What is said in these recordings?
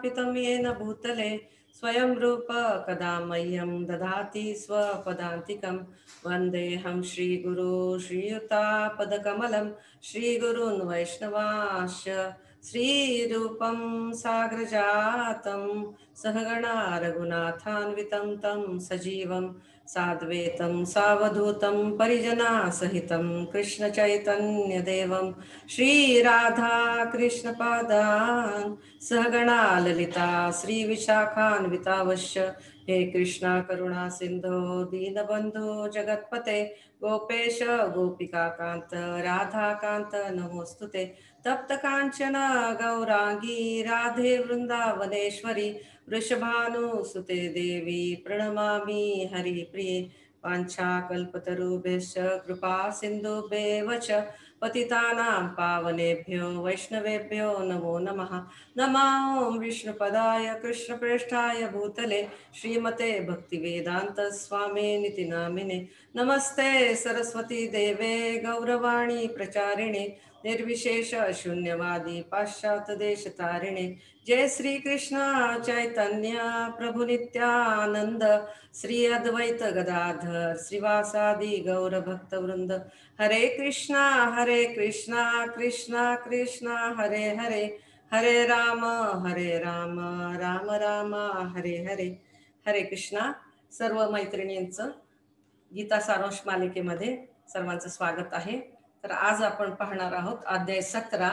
स्थापितं येन भूतले स्वयं रूप कदा मह्यं ददाति स्वपदान्तिकं वन्देऽहं श्रीगुरु श्रीयुतापदकमलं श्रीगुरून् वैष्णवांश्च श्रीरूपं साग्रजातं सहगणा रघुनाथान्वितं तं सजीवं साद्वैतं सावधूतं परिजनासहितं कृष्णचैतन्यदेवं श्रीराधा कृष्णपादान् सहगणा ललिता श्रीविशाखान्वितावश्य हे कृष्णा करुणा सिंधो दीनबंधो जगत्पते गोपेश गोपिकाकांत राधाकांत नमोस्तुते तप्त कांचन गौरांगी राधे वृंदावनेश्वरी वृषभानुसुते देवी प्रणमामि हरिप्रिये वाञ्छाकल्पतरुभ्यश्च कृपा सिन्धुभ्येव च पतितानां पावनेभ्यो वैष्णवेभ्यो नमो नमः। नमो विष्णुपदाय कृष्णप्रेष्ठाय भूतले श्रीमते भक्तिवेदांत स्वामिनिति नामिने नमस्ते सरस्वती देवे गौरवाणी प्रचारिणे निर्विशेष शून्यवादी पाश्चात्य देश तारिणे जय श्री कृष्ण चैतन्य प्रभु नित्यानंद श्री अद्वैत गदाधर श्रीवासादि गौर भक्त वृंद हरे कृष्णा कृष्णा कृष्णा हरे हरे हरे राम राम राम हरे हरे। हरे कृष्णा। सर्व मैत्रिणींचं गीता सारांश मालिकेमध्ये सर्वांचं स्वागत आहे। तर आज आपण पाहणार आहोत अध्याय 17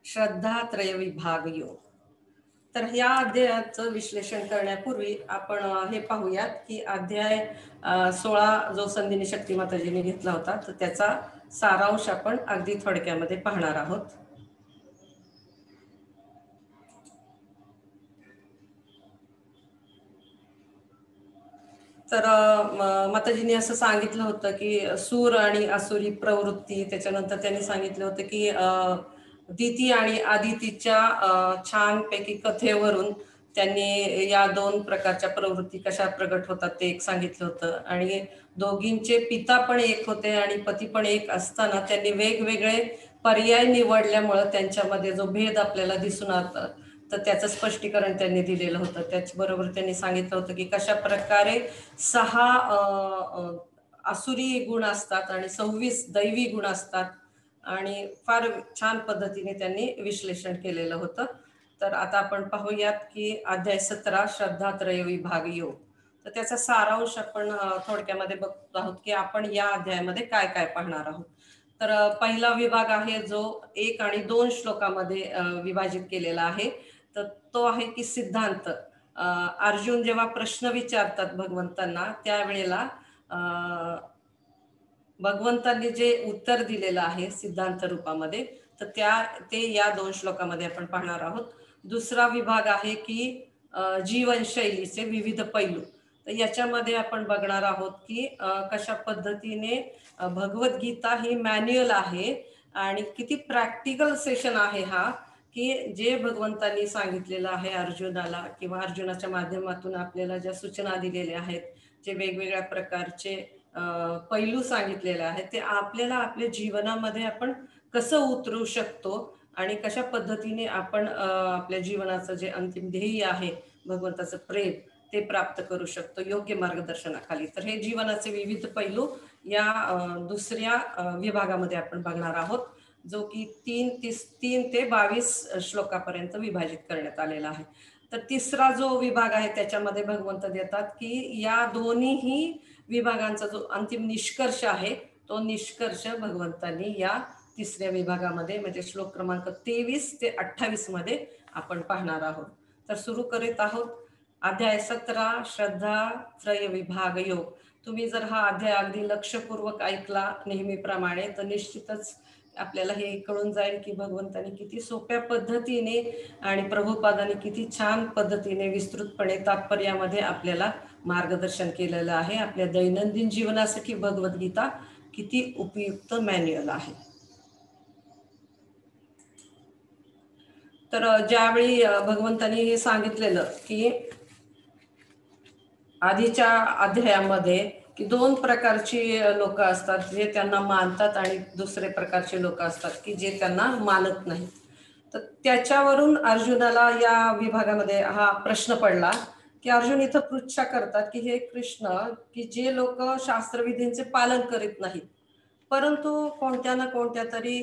श्रद्धा त्रय विभाग योग। तर या अध्यायाचं विश्लेषण करण्यापूर्वी आपण हे पाहूयात की अध्याय 16 जो संदिनी शक्ती माताजीने घेतला होता तर त्याचा सारांश आपण अगदी थोडक्यामध्ये पाहणार आहोत। तर माताजींनी असं सांगितलं होतं की सूर आणि असुरी प्रवृत्ती, त्याच्यानंतर त्यांनी सांगितलं होतं की दिती आणि आदितीच्या छानपैकी कथेवरून त्यांनी या दोन प्रकारच्या प्रवृत्ती कशा प्रगट होतात ते एक सांगितलं होतं आणि दोघींचे पिता पण एक होते आणि पती पण एक असताना त्यांनी वेगवेगळे पर्याय निवडल्यामुळं त्यांच्यामध्ये जो भेद आपल्याला दिसून आता तर त्याचं स्पष्टीकरण त्यांनी दिलेलं होतं। त्याचबरोबर त्यांनी सांगितलं होतं की कशा प्रकारे 6 आसुरी गुण असतात आणि 26 दैवी गुण असतात आणि फार छान पद्धतीने त्यांनी विश्लेषण केलेलं होतं। तर आता आपण पाहूयात की अध्याय 17 श्रद्धात्रय विभाग योग। तर त्याचा सारांश आपण थोडक्यामध्ये बघतो आहोत की आपण या अध्यायामध्ये काय काय पाहणार आहोत। तर पहिला विभाग आहे जो 1 आणि 2 श्लोकामध्ये विभाजित केलेला आहे। तर तो आहे की सिद्धांत। अर्जुन जेव्हा प्रश्न विचारतात भगवंतांना त्यावेळेला भगवंतांनी जे उत्तर दिलेलं आहे सिद्धांत रूपामध्ये तर ते या 2 श्लोकामध्ये आपण पाहणार आहोत। दुसरा विभाग आहे की जीवनशैलीचे विविध पैलू। तर याच्यामध्ये आपण बघणार आहोत की कशा पद्धतीने भगवद्गीता ही मॅन्युअल आहे आणि किती प्रॅक्टिकल सेशन आहे हा की जे भगवंतांनी सांगितलेलं आहे अर्जुनाला किंवा अर्जुनाच्या माध्यमातून आपल्याला ज्या सूचना दिलेल्या आहेत, जे वेगवेगळ्या प्रकारचे पैलू सांगितलेले आहेत ते आपल्याला आपल्या जीवनामध्ये आपण कसं उतरू शकतो आणि कशा पद्धतीने आपण आपल्या जीवनाचं जे अंतिम ध्येय आहे भगवंताचं प्रेम ते प्राप्त करू शकतो योग्य मार्गदर्शनाखाली। तर हे जीवनाचे विविध पैलू या दुसऱ्या विभागामध्ये आपण बघणार आहोत जो की 3 ते 22 श्लोकापर्यंत विभाजित करण्यात आलेला आहे। तर तिसरा जो विभाग आहे त्याच्यामध्ये भगवंत देतात की या दोन्ही विभागांचा जो अंतिम निष्कर्ष आहे तो निष्कर्ष भगवंतांनी या तिसऱ्या विभागामध्ये म्हणजे श्लोक क्रमांक 23 ते 28 मध्ये आपण पाहणार आहोत। तर सुरू करीत आहोत अध्याय 17 श्रद्धा त्रय विभाग योग। तुम्ही जर हा अध्याय अगदी लक्षपूर्वक ऐकला नेहमीप्रमाणे तर निश्चितच आपल्याला हे कळून जाईल की भगवंतांनी किती सोप्या पद्धतीने आणि प्रभुपादांनी किती छान पद्धतीने विस्तृतपणे तात्पर्यामध्ये आपल्याला मार्गदर्शन केलेलं आहे। आपल्या दैनंदिन जीवनासाठी भगवद्गीता किती उपयुक्त मॅन्युअल आहे। तर ज्यावेळी भगवंतांनी हे सांगितलेलं की आधीच्या अध्यायामध्ये की 2 प्रकारची लोक असतात जे त्यांना मानतात आणि दुसरे प्रकारचे लोक असतात की जे त्यांना मानत नाहीत। तर त्याच्यावरून अर्जुनाला या विभागामध्ये हा प्रश्न पडला की अर्जुन इथं पृच्छा करतात की हे कृष्ण, की जे लोक शास्त्रविधींचे पालन करीत नाहीत परंतु कोणत्या ना कोणत्या तरी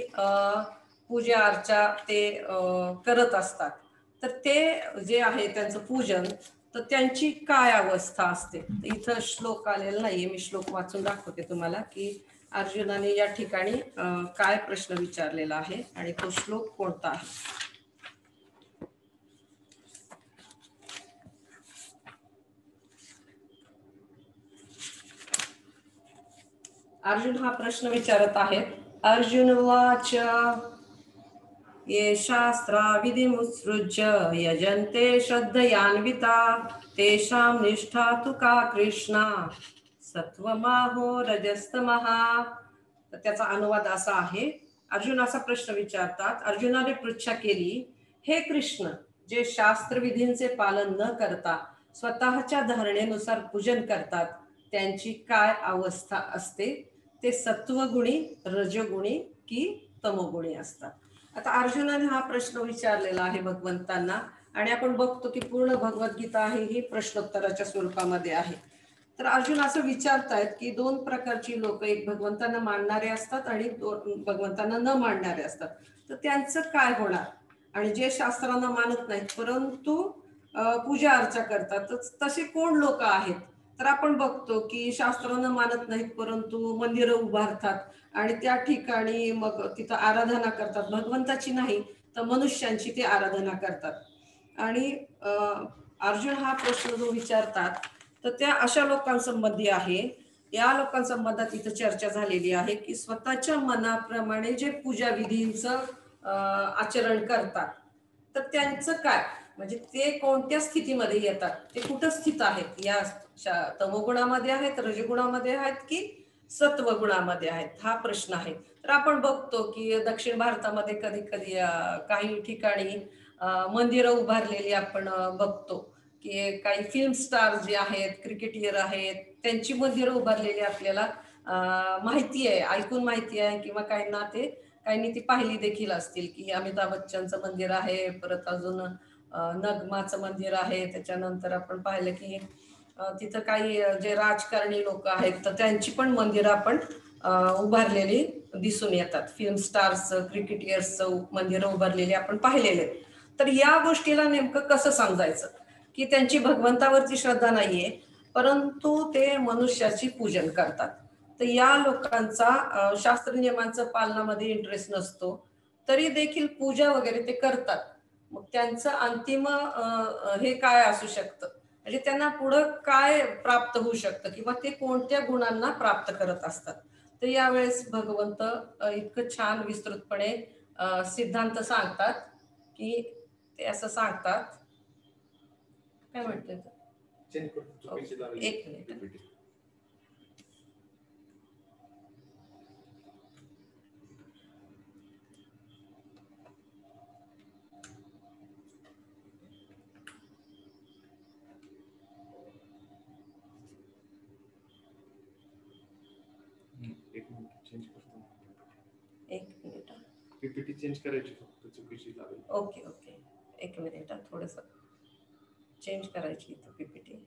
पूजा अर्चा ते करत असतात, तर ते जे आहे त्यांचं पूजन, तर त्यांची काय अवस्था असते. इथं श्लोक आलेला नाहीये, मी श्लोक वाचून दाखवते तुम्हाला की अर्जुनाने या ठिकाणी काय प्रश्न विचारलेला आहे आणि तो श्लोक कोणता आहे. अर्जुन हा प्रश्न विचारत आहेत. अर्जुन वाच ये शास्त्रा विधिमुत्सृज्य यजन्ते श्रद्धयान्विता तेषां निष्ठा तु का कृष्णा सत्वमाहो रजस्तमः. तर त्याचा अनुवाद असा आहे. अर्जुन असा प्रश्न विचारतात, अर्जुनाने पृच्छा केली, हे कृष्ण, जे शास्त्रविधींचे पालन न करता स्वतःच्या धारणेनुसार पूजन करतात त्यांची काय अवस्था असते, ते सत्वगुणी, रजगुणी की तमोगुणी असतात. आता अर्जुनाने हा प्रश्न विचारलेला आहे भगवंतांना आणि आपण बघतो की पूर्ण भगवद्गीता आहे ही प्रश्नोत्तराच्या स्वरूपामध्ये आहे. तर अर्जुन असं विचारतायत की दोन प्रकारची लोक, एक भगवंतांना मानणारे असतात आणि भगवंतांना न मानणारे असतात, तर त्यांचं काय होणार. आणि जे शास्त्रांना मानत नाहीत परंतु पूजा अर्चा करतात, तसे कोण लोक आहेत. तर आपण बघतो की शास्त्रांना मानत नाहीत परंतु मंदिरं उभारतात आणि त्या ठिकाणी मग तिथं आराधना करतात, भगवंताची नाही तर मनुष्यांची ते आराधना करतात. आणि अर्जुन हा प्रश्न जो विचारतात तर त्या अशा लोकांसंबंधी आहे. या लोकांसंबंधात इथं चर्चा झालेली आहे की स्वतःच्या मनाप्रमाणे जे पूजा विधींचं आचरण करतात, तर त्यांचं काय, म्हणजे ते कोणत्या स्थितीमध्ये येतात, ते कुठं स्थित आहेत, या तमोगुणामध्ये आहेत, रजगुणामध्ये आहेत की सत्वगुणामध्ये आहेत, हा प्रश्न आहे. तर आपण बघतो की दक्षिण भारतामध्ये कधी कधी काही ठिकाणी मंदिरं उभारलेली आपण बघतो की काही फिल्म स्टार जे आहेत, क्रिकेटियर आहेत, त्यांची मंदिरं उभारलेली आपल्याला माहिती आहे, ऐकून माहिती आहे, किंवा काहींनी ती पाहिली देखील असतील की अमिताभ बच्चनचं मंदिर आहे, परत अजून नगमाचं मंदिर आहे. त्याच्यानंतर आपण पाहिलं की तिथं काही जे राजकारणी लोक आहेत तर त्यांची पण मंदिरं आपण उभारलेली दिसून येतात. फिल्म स्टार्स, क्रिकेटियर्सचं मंदिरं उभारलेली आपण पाहिलेले. तर या गोष्टीला नेमकं कसं समजायचं की त्यांची भगवंतावरती श्रद्धा नाहीये परंतु ते मनुष्याची पूजन करतात. तर या लोकांचा शास्त्र नियमांचं पालनामध्ये इंटरेस्ट नसतो तरी देखील पूजा वगैरे ते करतात. मग त्यांचं अंतिम हे काय असू शकतं, म्हणजे त्यांना पुढं काय प्राप्त होऊ शकतं किंवा ते कोणत्या गुणांना प्राप्त करत असतात. तर यावेळेस भगवंत इतकं छान विस्तृतपणे सिद्धांत सांगतात की ते असं सांगतात, काय म्हणते, एक मिनिट. एक मिनिट, पीपीटी चेंज करायची, फक्त चुकीची लागेल. ओके ओके, एक मिनिट, थोडस चेंज करायची इथं पीपीटी.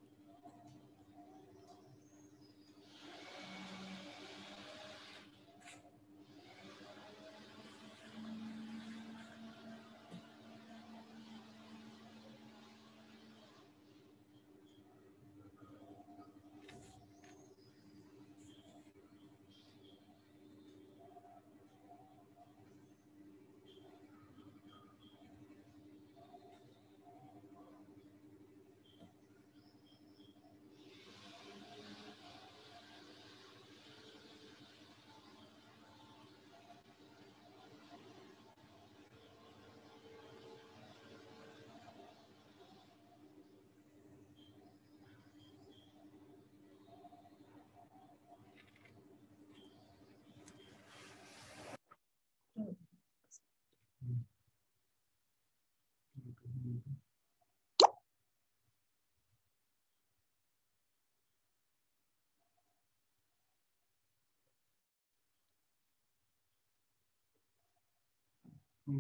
तर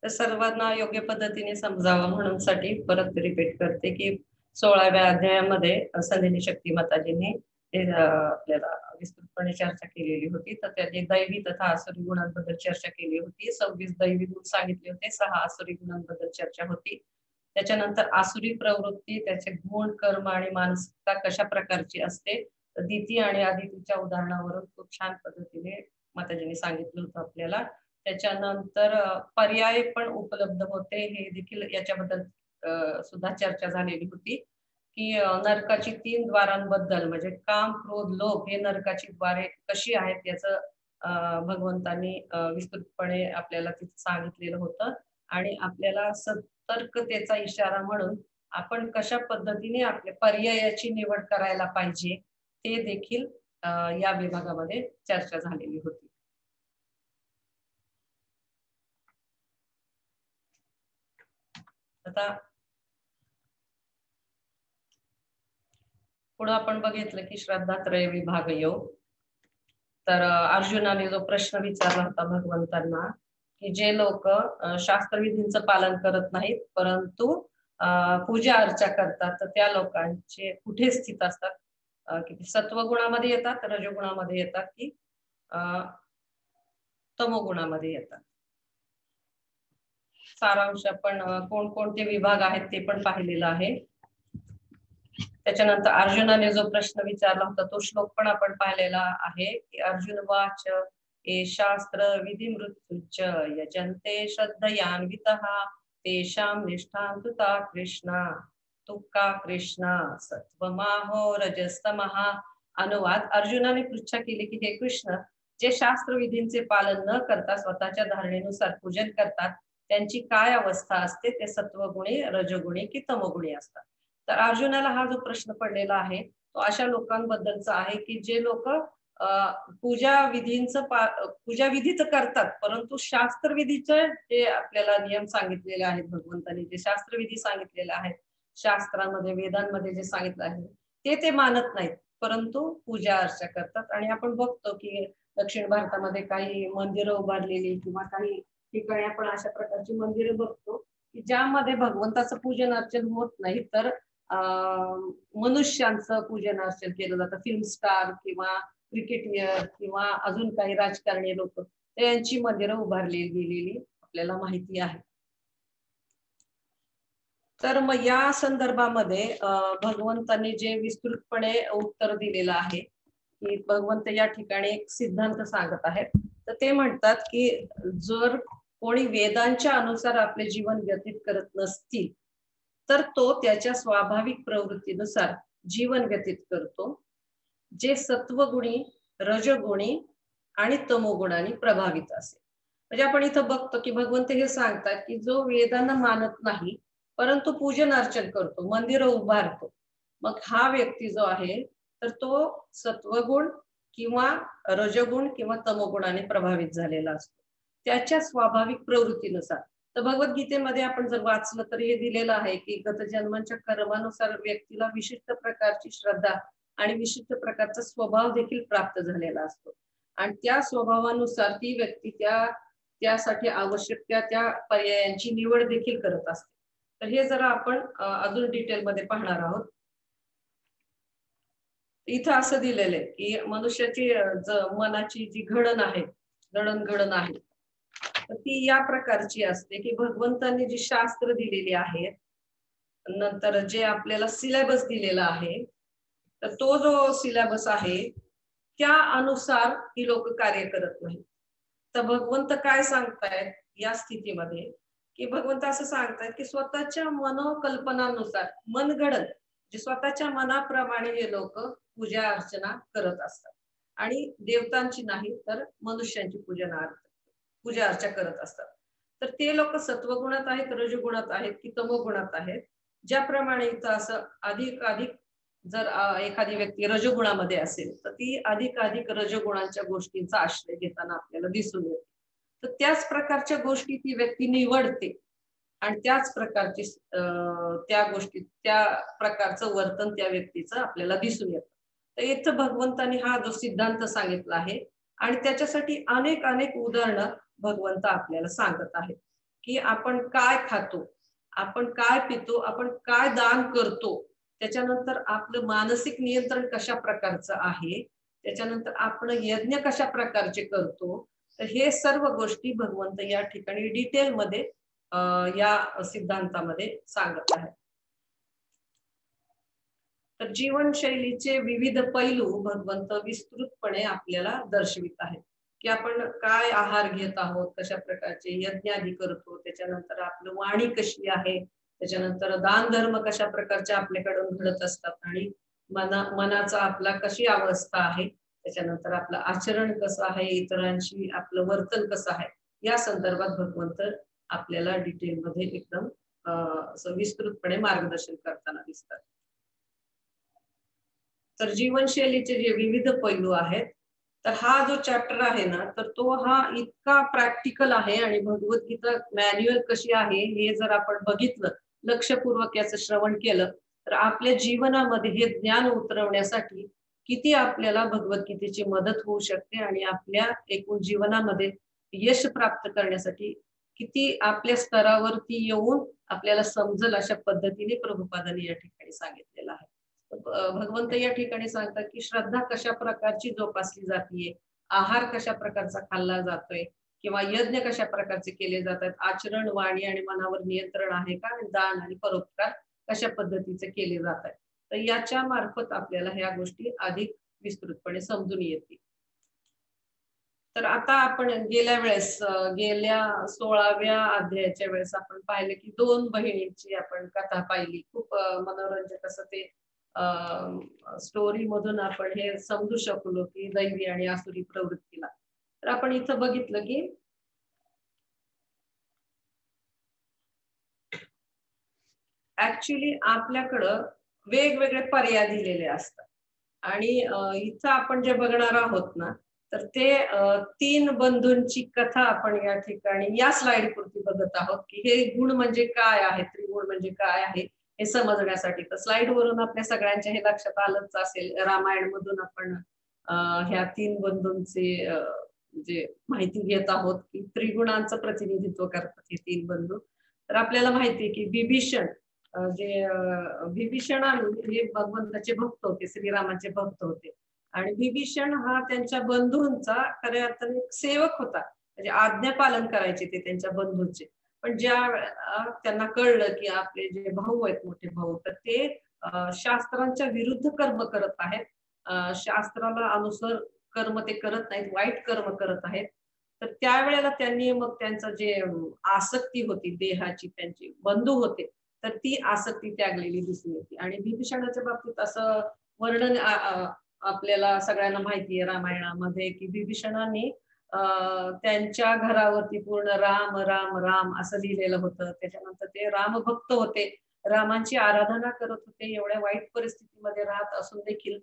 सर्वांना योग्य पद्धतीने समजावं म्हणून साठी परत रिपीट करते की 16व्या अध्यायामध्ये संधिनी शक्ती माताजींनी आपल्याला विस्तृतपणे चर्चा केलेली होती. तर त्यांनी दैवी तथा आसुरी गुणांबद्दल चर्चा केली होती. 26 दैवी गुण सांगितले होते, 6 आसुरी गुणांबद्दल चर्चा होती. त्याच्यानंतर आसुरी प्रवृत्ती, त्याचे गुण, कर्म आणि मानसिकता कशा प्रकारची असते, तर दिती आणि आदितीच्या उदाहरणावरून खूप छान पद्धतीने माताजींनी सांगितलं होतं आपल्याला. त्याच्यानंतर पर्याय पण उपलब्ध होते हे देखील याच्याबद्दल सुद्धा चर्चा झालेली होती की नरकाची 3 द्वारांबद्दल म्हणजे काम, क्रोध, लोभ हे नरकाची द्वारे कशी आहेत याचं भगवंतांनी विस्तृतपणे आपल्याला तिथे सांगितलेलं होतं. आणि आपल्याला सतर्कतेचा इशारा म्हणून आपण कशा पद्धतीने आपल्या पर्यायाची निवड करायला पाहिजे ते देखील या विभागामध्ये चर्चा झालेली होती. आता पुढे आपण बघितलं की श्रद्धात्रय विभाग योग. तर अर्जुनाने जो प्रश्न विचारला होता भगवंतांना की जे लोक शास्त्रविधींचं पालन करत नाहीत परंतु पूजा अर्चा करतात, तर त्या लोकांचे कुठे स्थित असतात, की सत्वगुणामध्ये येतात, रजोगुणामध्ये येतात की तमोगुणामध्ये येतात. सारांश आपण कोणकोणते विभाग आहेत ते पण पाहिलेलं आहे. त्याच्यानंतर अर्जुनाने जो प्रश्न विचारला होता तो श्लोक पण आपण पाहिलेला आहे की अर्जुन वाच ए शास्त्र विधी मृत्युच यजन्ते श्रद्धयान्वितः तेषां निष्ठां तुता कृष्णा तुका कृष्णा सत्वमाहो रजस्तमः. अनुवाद, अर्जुनाने पृच्छा केली की हे कृष्ण, जे शास्त्र विधींचे पालन न करता स्वतःच्या धारणेनुसार पूजन करतात त्यांची काय अवस्था असते, ते सत्वगुणी, रजोगुणी की तमोगुणी असतात. तर अर्जुनाला हा जो प्रश्न पडलेला आहे तो अशा लोकांबद्दलचा आहे की जे लोक पूजा विधी तर करतात परंतु शास्त्रविधीचे जे आपल्याला नियम सांगितलेले आहेत, भगवंतांनी जे शास्त्रविधी सांगितलेले आहेत शास्त्रामध्ये, वेदांमध्ये जे सांगितलं आहे ते मानत नाहीत परंतु पूजा अर्चा करतात. आणि आपण बघतो की दक्षिण भारतामध्ये काही मंदिरं उभारलेली किंवा काही ठिकाणी आपण अशा प्रकारची मंदिरं बघतो की ज्यामध्ये भगवंताचं पूजन अर्चन होत नाही तर मनुष्यांचं पूजन अर्चन केलं जातं. फिल्म स्टार किंवा क्रिकेटर किंवा अजून काही राजकारणी लोक त्यांची मंदिरं उभारली गेलेली आपल्याला माहिती आहे. तर मग या संदर्भामध्ये भगवंतांनी जे विस्तृतपणे उत्तर दिलेलं आहे की भगवंत या ठिकाणी एक सिद्धांत सांगत आहेत. तर ते म्हणतात की जर कोणी वेदांच्या अनुसार आपले जीवन व्यतीत करत नसतील तर तो त्याच्या स्वाभाविक प्रवृत्तीनुसार जीवन व्यतीत करतो, जे सत्वगुणी, रजगुणी आणि तमोगुणाने प्रभावित असेल. म्हणजे आपण इथं बघतो की भगवंत हे सांगतात की जो वेदांना मानत नाही परंतु पूजन अर्चन करतो, मंदिर उभारतो, मग हा व्यक्ती जो आहे तर तो सत्वगुण किंवा रजगुण किंवा तमोगुणाने प्रभावित झालेला असतो त्याच्या स्वाभाविक प्रवृत्तीनुसार. तर भगवद्गीतेमध्ये आपण जर वाचलं तर हे दिलेलं आहे की गत जन्मांच्या कर्मानुसार व्यक्तीला विशिष्ट प्रकारची श्रद्धा आणि विशिष्ट प्रकारचा स्वभाव देखील प्राप्त झालेला असतो आणि त्या स्वभावानुसार ती व्यक्ती त्यासाठी आवश्यक त्या पर्यायांची निवड देखील करत असते. तर हे जरा आपण अजून डिटेलमध्ये पाहणार आहोत. इथं असं दिलेलं आहे की मनुष्याची मनाची जी जडणघडण आहे तर ती या प्रकारची असते की भगवंतांनी जी शास्त्र दिलेली आहेत, नंतर जे आपल्याला सिलेबस दिलेला आहे तर तो जो सिलेबस आहे त्या अनुसार ही लोक कार्य करत नाही. तर भगवंत काय सांगतायत या स्थितीमध्ये की भगवंत असं सांगतायत की स्वतःच्या मनोकल्पनानुसार मनगडत जे स्वतःच्या मनाप्रमाणे हे लोक पूजा अर्चना करत असतात आणि देवतांची नाही तर मनुष्यांची पूजा अर्चा करत असतात. तर ते लोक सत्वगुणात आहेत, रजगुणात आहेत की तमोगुणात आहेत, ज्याप्रमाणे इथं असं अधिक जर एखादी व्यक्ती रजोगुणामध्ये असेल तर ती अधिकाधिक रजोगुणांच्या गोष्टींचा आश्रय घेताना आपल्याला दिसून येते. तर त्याच प्रकारच्या गोष्टी ती व्यक्ती निवडते आणि त्याच प्रकारची त्या गोष्टी त्या प्रकारचं वर्तन त्या व्यक्तीचं आपल्याला दिसून येतं. तर इथं भगवंतानी हा जो सिद्धांत सांगितला आहे आणि त्याच्यासाठी अनेक अनेक उदाहरणं भगवंत आपल्याला सांगत आहेत, की आपण काय खातो, आपण काय पितो, आपण काय दान करतो, त्याच्यानंतर आपलं मानसिक नियंत्रण कशा प्रकारचं आहे, त्याच्यानंतर आपण यज्ञ कशा प्रकारचे करतो. तर हे सर्व गोष्टी भगवंत या ठिकाणी डिटेलमध्ये या सिद्धांतामध्ये सांगत आहे. तर जीवनशैलीचे विविध पैलू भगवंत विस्तृतपणे आपल्याला दर्शवित आहेत, की आपण काय आहार घेत आहोत, कशा प्रकारचे यज्ञ आदी करतो, त्याच्यानंतर आपलं वाणी कशी आहे, त्याच्यानंतर दान धर्म कशा प्रकारचे आपल्याकडून घडत असतात आणि मनाचा आपला कशी अवस्था आहे, त्याच्यानंतर आपलं आचरण कसं आहे, इतरांशी आपलं वर्तन कसं आहे, या संदर्भात भगवंत आपल्याला डिटेलमध्ये एकदम असं विस्तृतपणे मार्गदर्शन करताना दिसतात. तर जीवनशैलीचे जे विविध पैलू आहेत, तर हा जो चॅप्टर आहे ना, तर तो हा इतका प्रॅक्टिकल आहे आणि भगवद्गीता मॅन्युअल कशी आहे हे जर आपण बघितलं, लक्षपूर्वक याचं श्रवण केलं, तर आपल्या जीवनामध्ये हे ज्ञान उतरवण्यासाठी किती आपल्याला भगवद्गीतेची मदत होऊ शकते आणि आपल्या एकूण जीवनामध्ये यश प्राप्त करण्यासाठी किती आपल्या स्तरावरती येऊन आपल्याला समजल अशा पद्धतीने प्रभुपादांनी या ठिकाणी सांगितलेलं आहे. भगवंत या ठिकाणी सांगतात की श्रद्धा कशा प्रकारची जोपासली जातीये, आहार कशा प्रकारचा खाल्ला जातोय किंवा यज्ञ कशा प्रकारचे केले जातात, आचरण, वाणी आणि मनावर नियंत्रण आहे का, आणि दान आणि परोपकार कशा पद्धतीचे केले जात आहेत. तर याच्या मार्फत आपल्याला ह्या गोष्टी अधिक विस्तृतपणे समजून येतील. तर आता आपण गेल्या वेळेस गेल्या 16व्या अध्यायाच्या वेळेस आपण पाहिलं की दोन बहिणींची आपण कथा पाहिली. खूप मनोरंजक असं ते स्टोरी मधून आपण हे समजू शकलो की दैवी आणि आसुरी प्रवृत्तीला. तर आपण इथं बघितलं की ऍक्च्युली आपल्याकडं वेगवेगळे पर्याय दिलेले असतात आणि इथं आपण जे बघणार आहोत ना, तर ते तीन बंधूंची कथा आपण या ठिकाणी या स्लाइड पुरती बघत आहोत की हे गुण म्हणजे काय आहे, त्रिगुण म्हणजे काय आहे हे समजण्यासाठी. तर स्लाइड वरून आपल्या सगळ्यांच्या हे लक्षात आलंच असेल, रामायण मधून आपण ह्या तीन बंधूंचे जे माहिती घेत आहोत की त्रिगुणांचं प्रतिनिधित्व करतात हे तीन बंधू. तर आपल्याला माहिती आहे की विभीषण जे विभीषण हे भगवंताचे भक्त होते, श्रीरामाचे भक्त होते आणि विभीषण हा त्यांच्या बंधूंचा खऱ्या अर्थाने एक सेवक होता, म्हणजे आज्ञा पालन करायचे ते त्यांच्या बंधूंचे. पण ज्या त्यांना कळलं की आपले जे भाऊ आहेत, मोठे भाऊ, तर ते शास्त्रांच्या विरुद्ध कर्म करत आहेत, शास्त्राला अनुसर कर्म ते करत नाहीत, वाईट कर्म करत आहेत. तर त्यावेळेला त्यांनी मग त्यांचं जे आसक्ती होती देहाची, त्यांची बंधू होते, तर ती आसक्ती त्यागलेली दिसून येते. आणि विभीषणाच्या बाबतीत असं वर्णन आपल्याला सगळ्यांना माहिती आहे रामायणामध्ये की विभीषणाने त्यांच्या घरावरती पूर्ण राम राम राम असं लिहिलेलं होतं. त्याच्यानंतर ते रामभक्त होते, रामांची आराधना करत होते, एवढ्या वाईट परिस्थितीमध्ये राहत असून देखील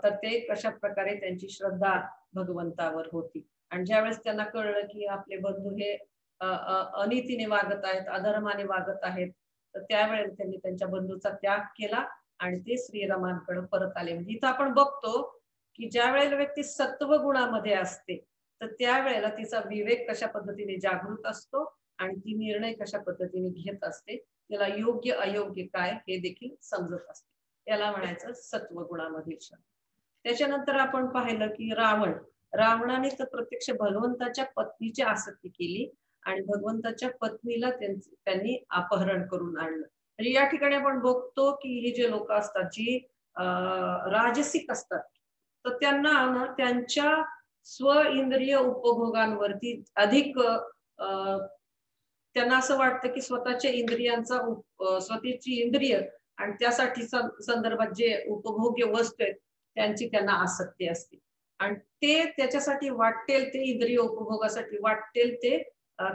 तर ते कशा प्रकारे त्यांची श्रद्धा भगवंतावर होती. आणि ज्यावेळेस त्यांना कळलं की आपले बंधू हे अनितीने वागत आहेत, अधर्माने वागत आहेत, तर त्यावेळेला त्यांनी त्यांच्या बंधूचा त्याग केला आणि ते श्रीरामांकडे परत आले. म्हणजे इथं आपण बघतो की ज्या वेळेला व्यक्ती सत्व गुणामध्ये असते, तर त्यावेळेला तिचा विवेक कशा पद्धतीने जागृत असतो आणि ती निर्णय कशा पद्धतीने घेत असते, तिला योग्य अयोग्य काय हे देखील समजत असते. त्याला म्हणायचं सत्व गुणामधील क्षण. त्याच्यानंतर आपण पाहिलं की रावणाने तर प्रत्यक्ष भगवंताच्या पत्नीची आसक्ती केली आणि भगवंताच्या पत्नीला त्यांनी अपहरण करून आणलं. म्हणजे या ठिकाणी आपण बघतो की हे जे लोक असतात जी राजसिक असतात, तर त्यांना ना त्यांच्या स्व इंद्रिय उपभोगांवरती अधिक त्यांना असं वाटतं की स्वतःच्या इंद्रियांचा स्वतःची इंद्रिय आणि त्यासाठी संदर्भात जे उपभोग्य वस्तू आहेत त्यांची त्यांना आसक्ती असते आणि ते त्याच्यासाठी वाटेल ते इंद्रिय उपभोगासाठी वाटेल ते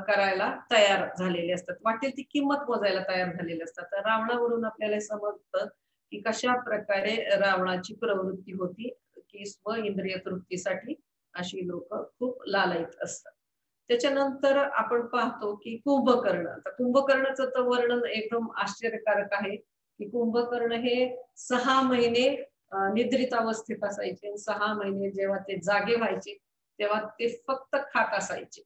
करायला तयार झालेले असतात, वाटेल ती किंमत मोजायला तयार झालेले असतात. तर रावणावरून आपल्याला समजतं की कशा प्रकारे रावणाची प्रवृत्ती होती की स्व इंद्रिय तृप्तीसाठी अशी लोक खूप लालयित असतात. त्याच्यानंतर आपण पाहतो की कुंभकर्ण. आता कुंभकर्णाचं तर वर्णन एकदम आश्चर्यकारक आहे की कुंभकर्ण हे 6 महिने निद्रित अवस्थेत असायचे आणि 6 महिने जेव्हा ते जागे व्हायचे तेव्हा ते फक्त खात असायचे.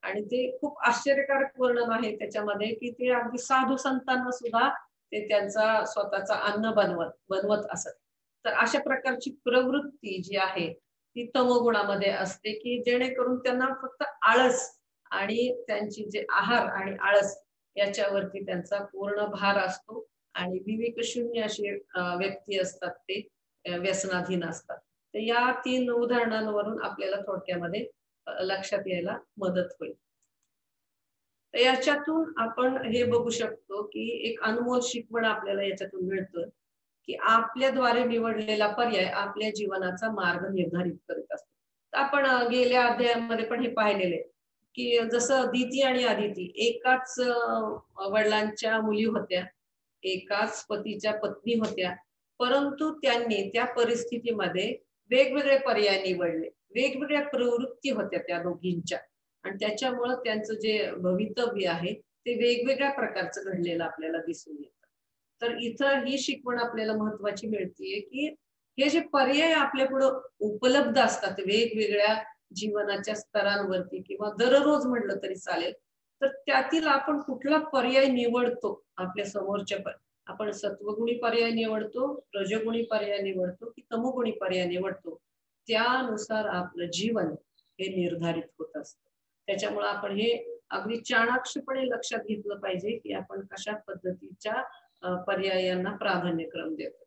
आणि ते खूप आश्चर्यकारक वर्णन आहे त्याच्यामध्ये की ते अगदी साधू संतांना सुद्धा ते त्यांचा स्वतःचा अन्न बनवत असत. तर अशा प्रकारची प्रवृत्ती जी आहे ती तमोगुणामध्ये असते की जेणेकरून त्यांना फक्त आळस आणि त्यांची जे आहार आणि आळस याच्यावरती त्यांचा पूर्ण भार असतो आणि विवेक शून्य अशी व्यक्ती असतात ते व्यसनाधीन असतात. तर या 3 उदाहरणांवरून आपल्याला थोडक्यामध्ये लक्षात यायला मदत होईल. तर याच्यातून आपण हे बघू शकतो की एक अनमोल शिकवण आपल्याला याच्यातून मिळतं की आपल्याद्वारे निवडलेला पर्याय आपल्या जीवनाचा मार्ग निर्धारित करत असतो. तर आपण गेल्या अध्यायामध्ये पण हे पाहिलेले की जसं दिती आणि अदिती एकाच वडिलांच्या मुली होत्या, एकाच पतीच्या पत्नी होत्या, परंतु त्यांनी त्या परिस्थितीमध्ये वेगवेगळे पर्याय निवडले. वेगवेगळ्या प्रवृत्ती होत्या त्या दोघींच्या आणि त्याच्यामुळं त्यांचं जे भवितव्य आहे ते वेगवेगळ्या प्रकारचं घडलेलं आपल्याला दिसून येतं. तर इथं ही शिकवण आपल्याला महत्वाची मिळतीये की हे जे पर्याय आपल्या पुढं उपलब्ध असतात वेगवेगळ्या जीवनाच्या स्तरांवरती किंवा दररोज म्हटलं तरी चालेल, तर त्यातील आपण कुठला पर्याय निवडतो आपल्या समोरच्या आपण सत्वगुणी पर्याय निवडतो, रजोगुणी पर्याय निवडतो की तमोगुणी पर्याय निवडतो, त्यानुसार आपलं जीवन हे निर्धारित होत असतं. त्याच्यामुळे आपण हे अगदी चाणाक्षपणे लक्षात घेतलं पाहिजे की आपण कशा पद्धतीच्या पर्यायांना प्राधान्यक्रम देतो.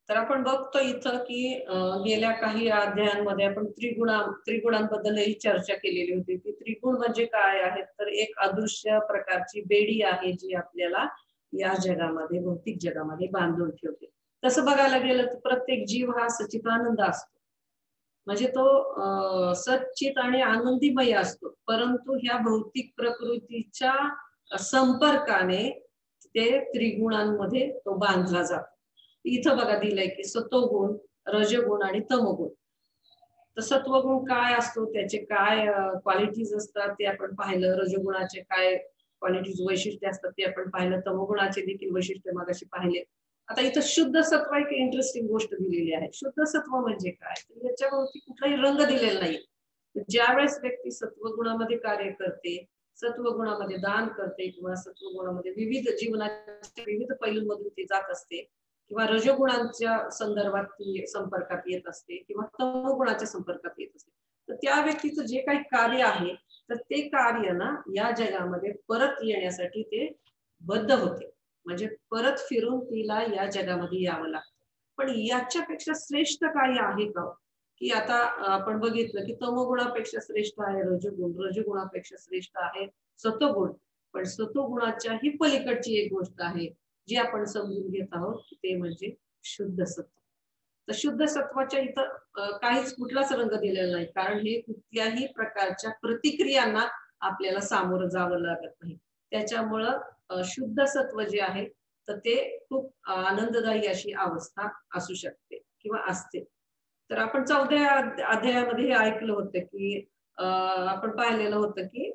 तर आपण बघतो इथं की गेल्या काही अध्यायांमध्ये आपण त्रिगुणांबद्दलही चर्चा केलेली होती की त्रिगुण म्हणजे काय आहेत, तर एक अदृश्य प्रकारची बेडी आहे जी आपल्याला या जगामध्ये भौतिक जगामध्ये बांधून ठेवते. तसं बघायला गेलं तर प्रत्येक जीव हा सच्चिदानंद असतो, म्हणजे तो सच्चित आणि आनंदीमय असतो, परंतु ह्या भौतिक प्रकृतीच्या संपर्काने ते त्रिगुणांमध्ये तो बांधला जातो. इथं बघा दिलंय की सत्वगुण, रजगुण आणि तमोगुण. तर सत्वगुण काय असतो, त्याचे काय क्वालिटीज असतात ते आपण पाहिलं, रजगुणाचे काय क्वालिटीज वैशिष्ट्य असतात ते आपण पाहिलं, तमोगुणाचे देखील वैशिष्ट्य मगाशी पाहिले. आता इथं शुद्ध सत्व एक इंटरेस्टिंग गोष्ट दिलेली आहे. शुद्ध सत्व म्हणजे काय, तर याच्यावरती कुठलाही रंग दिलेला नाही. ज्यावेळेस व्यक्ती सत्वगुणामध्ये कार्य करते, सत्वगुणामध्ये दान करते किंवा सत्वगुणामध्ये विविध जीवनाच्या विविध पैलूंमधून ती जात असते किंवा रजोगुणांच्या संदर्भात ती संपर्कात येत असते किंवा तमोगुणाच्या संपर्कात येत असते, तर त्या व्यक्तीचं जे काही कार्य आहे तर ते कार्य ना या जगामध्ये परत येण्यासाठी ते बद्ध होते, म्हणजे परत फिरून तिला या जगामध्ये यावं लागतं. पण याच्यापेक्षा श्रेष्ठ काही आहे का, की आता आपण बघितलं की तमोगुणापेक्षा श्रेष्ठ आहे रजोगुण, रजोगुणापेक्षा श्रेष्ठ आहे सत्वगुण, पण सत्वगुणाच्याही पलीकडची एक गोष्ट आहे जी आपण समजून घेत आहोत ते म्हणजे शुद्ध सत्व. तर शुद्ध सत्वाच्या इथं काहीच कुठलाच रंग दिलेला नाही, कारण हे कुठल्याही प्रकारच्या प्रतिक्रियांना आपल्याला सामोरं जावं लागत नाही. त्याच्यामुळं शुद्ध सत्व जे आहे तर ते खूप आनंददायी अशी अवस्था असू शकते किंवा असते. तर आपण 14व्या अध्यायामध्ये हे ऐकलं होतं की आपण पाहिलेलं होतं की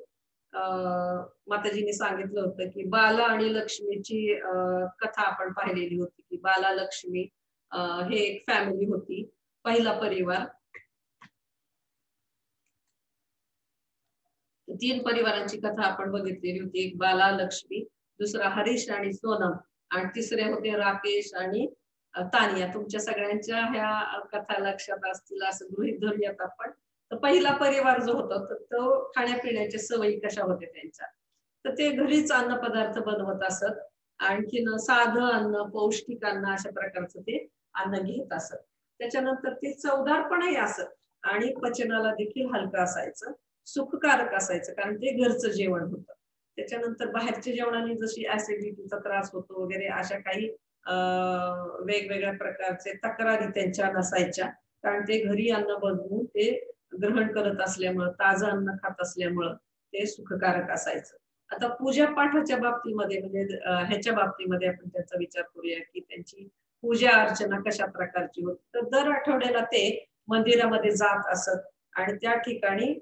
माताजींनी सांगितलं होतं की बाला आणि लक्ष्मीची कथा आपण पाहिलेली होती की बाला लक्ष्मी हे एक फॅमिली होती, पहिला परिवार. 3 परिवारांची कथा आपण बघितलेली होती. एक बाला, लक्ष्मी, दुसरा हरीश आणि सोनम आणि तिसरे होते राकेश आणि तानिया. तुमच्या सगळ्यांच्या ह्या कथा लक्षात असतील असं गृहीत धरूयात आपण. तर पहिला परिवार जो होता तर तो खाण्यापिण्याच्या सवयी कशा होत्या त्यांच्या, तर ते घरीच अन्नपदार्थ बनवत असत, आणखीन साधं अन्न, पौष्टिक अन्न अशा प्रकारचं ते अन्न घेत असत. त्याच्यानंतर ते चवदारपणही असत आणि पचनाला देखील हलकं असायचं, सुखकारक असायचं, कारण ते घरचं जेवण होतं. त्याच्यानंतर बाहेरच्या जेवणाने जशी ऍसिडिटीचा त्रास होतो वगैरे अशा काही वेगवेगळ्या प्रकारचे तक्रारी त्यांच्या नसायच्या, कारण ते घरी अन्न बनवून ते ग्रहण करत असल्यामुळं, ताजं अन्न खात असल्यामुळं ते सुखकारक असायचं. आता पूजा पाठाच्या बाबतीमध्ये म्हणजे ह्याच्या बाबतीमध्ये आपण त्याचा विचार करूया की त्यांची पूजा अर्चना कशा प्रकारची होती. तर दर आठवड्याला ते मंदिरामध्ये जात असत आणि त्या ठिकाणी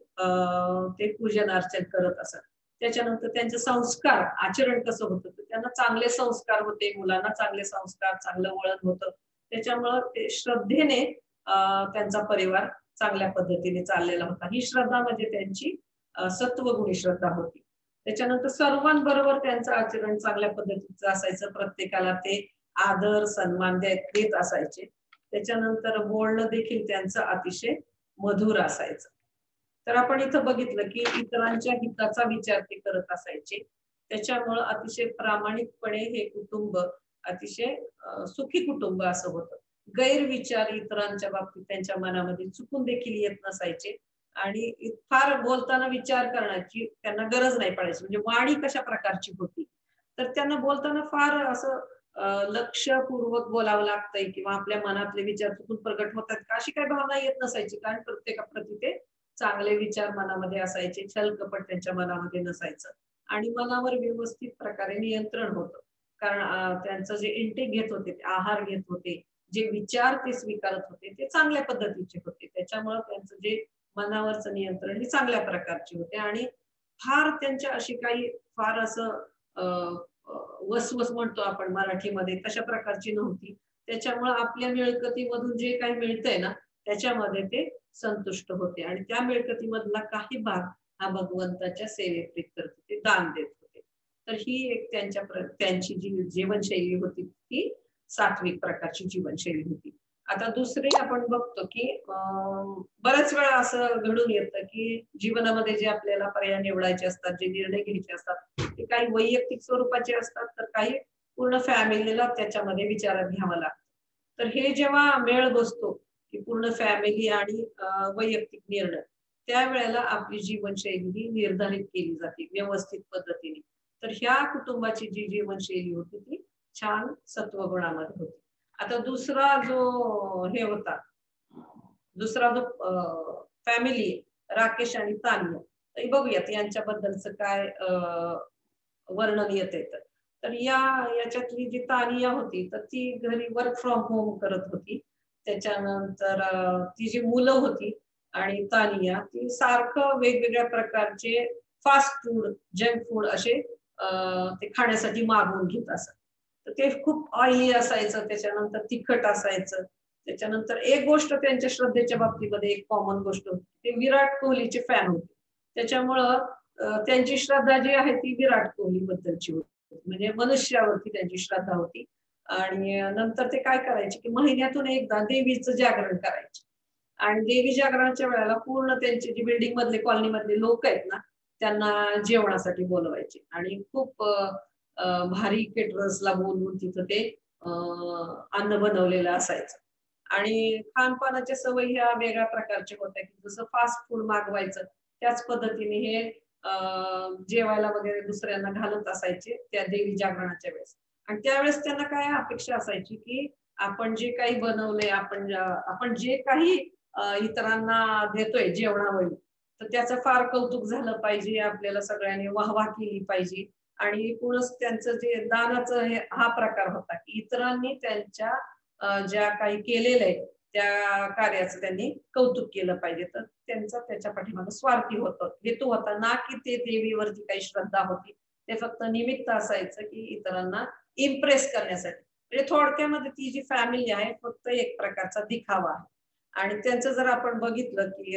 ते पूजन अर्चन करत असत. त्याच्यानंतर त्यांचे संस्कार आचरण कसं होतं, तर त्यांना चांगले संस्कार होते, मुलांना चांगले संस्कार, चांगलं वळण होतं. त्याच्यामुळं ते श्रद्धेने त्यांचा परिवार चांगल्या पद्धतीने चाललेला होता. ही श्रद्धा म्हणजे त्यांची सत्वगुणी श्रद्धा होती. त्याच्यानंतर सर्वांबरोबर त्यांचं आचरण चांगल्या पद्धतीचं असायचं. प्रत्येकाला ते आदर, सन्मान देत असायचे. त्याच्यानंतर बोलणं देखील त्यांचं अतिशय मधुर असायचं. तर आपण इथं बघितलं की इतरांच्या हिताचा विचार ते करत असायचे. त्याच्यामुळं अतिशय प्रामाणिकपणे हे कुटुंब अतिशय सुखी कुटुंब असं होतं. गैरविचार इतरांच्या बाबतीत त्यांच्या मनामध्ये चुकून देखील येत नसायचे आणि फार बोलताना विचार करण्याची त्यांना गरज नाही पडायची. म्हणजे वाणी कशा प्रकारची होती, तर त्यांना बोलताना फार असं लक्षपूर्वक बोलावं लागतंय किंवा आपल्या मनातले विचार चुकून प्रगट होतात का अशी काही भावना येत नसायची. कारण प्रत्येकाप्रती ते चांगले विचार मनामध्ये असायचे, छल-कपट त्यांच्या मनामध्ये नसायचं आणि मनावर व्यवस्थित प्रकारे नियंत्रण होतं. कारण त्यांचं जे इंटेक घेत होते, ते आहार घेत होते, जे विचार ते स्वीकारत होते, ते चांगल्या पद्धतीचे होते. त्याच्यामुळं त्यांचं जे मनावरचं नियंत्रण हे चांगल्या प्रकारचे होते आणि फार त्यांच्या अशी काही फार असं अ, अ, वसवस म्हणतो आपण मराठीमध्ये तशा प्रकारची नव्हती. त्याच्यामुळं आपल्या मिळकतीमधून जे काही मिळतंय ना, त्याच्यामध्ये ते संतुष्ट होते आणि त्या मिळकतीमधला काही भाग हा भगवंताच्या सेवेत करत होते, दान देत होते. तर ही एक त्यांची जी जीवनशैली होती ती सात्विक प्रकारची जीवनशैली होती. आता दुसरी आपण बघतो की बऱ्याच वेळा असं घडून येतं की जीवनामध्ये जे आपल्याला पर्याय निवडायचे असतात, जे निर्णय घ्यायचे असतात, ते काही वैयक्तिक स्वरूपाचे असतात, तर काही पूर्ण फॅमिलीला त्याच्यामध्ये विचारात घ्यावं लागतं. तर हे जेव्हा मेळ बसतो, की पूर्ण फॅमिली आणि वैयक्तिक निर्णय, त्यावेळेला आपली जीवनशैली ही निर्धारित केली जाते व्यवस्थित पद्धतीने. तर ह्या कुटुंबाची जी जीवनशैली होती ती छान सत्वगुणामध्ये होती. आता दुसरा जो हे होता, दुसरा जो फॅमिली राकेश आणि तान्या. तर बघूयात यांच्याबद्दलचं काय वर्णन येतंय तर. तर याच्यातली जी तानिया होती, तर ती घरी वर्क फ्रॉम होम करत होती. त्याच्यानंतर ती जी मुलं होती आणि तानिया ती सारखं वेगवेगळ्या प्रकारचे फास्ट फूड, जंक फूड असे ते खाण्यासाठी मागवून घेत असत. तर ते खूप ऑइली असायचं, त्याच्यानंतर तिखट असायचं. त्याच्यानंतर एक गोष्ट त्यांच्या श्रद्धेच्या बाबतीमध्ये एक कॉमन गोष्ट होती. ते विराट कोहलीचे फॅन होते. त्याच्यामुळं त्यांची श्रद्धा जी आहे ती विराट कोहली बद्दलची होती. म्हणजे मनुष्यावरती त्यांची श्रद्धा होती. आणि नंतर ते काय करायचे, की महिन्यातून एकदा देवीचं जागरण करायचे. आणि देवी जागरणाच्या वेळेला पूर्ण त्यांची जी बिल्डिंग मधले कॉलनी मधले लोक आहेत ना, त्यांना जेवणासाठी बोलवायचे आणि खूप भारी केटरर्सला बोलवून तिथं ते अन्न बनवलेलं असायचं. आणि खानपानाच्या सवयी ह्या वेगळ्या प्रकारच्या होत्या, की जसं फास्ट फूड मागवायचं, त्याच पद्धतीने हे जेवायला वगैरे दुसऱ्यांना घालत असायचे त्या देवी जागरणाच्या वेळेस. आणि त्यावेळेस त्यांना काय अपेक्षा असायची, की आपण जे काही बनवलंय, आपण जे काही इतरांना देतोय जेवणावळी, तर त्याचं फार कौतुक झालं पाहिजे. आपल्याला सगळ्यांनी वाहवा केली पाहिजे आणि एकूणच त्यांचं जे दानाचं हा प्रकार होता, की इतरांनी त्यांच्या ज्या काही केलेलं आहे, त्या कार्याचं त्यांनी कौतुक केलं पाहिजे. तर त्यांचा त्याच्या पाठीमागे स्वार्थी होतं, हेतू होता ना, की ते देवीवरती काही श्रद्धा होती. ते फक्त निमित्त असायचं, की इतरांना इम्प्रेस करण्यासाठी. म्हणजे थोडक्यामध्ये ती जी फॅमिली आहे, फक्त एक प्रकारचा दिखावा आहे. आणि त्यांचं जर आपण बघितलं, की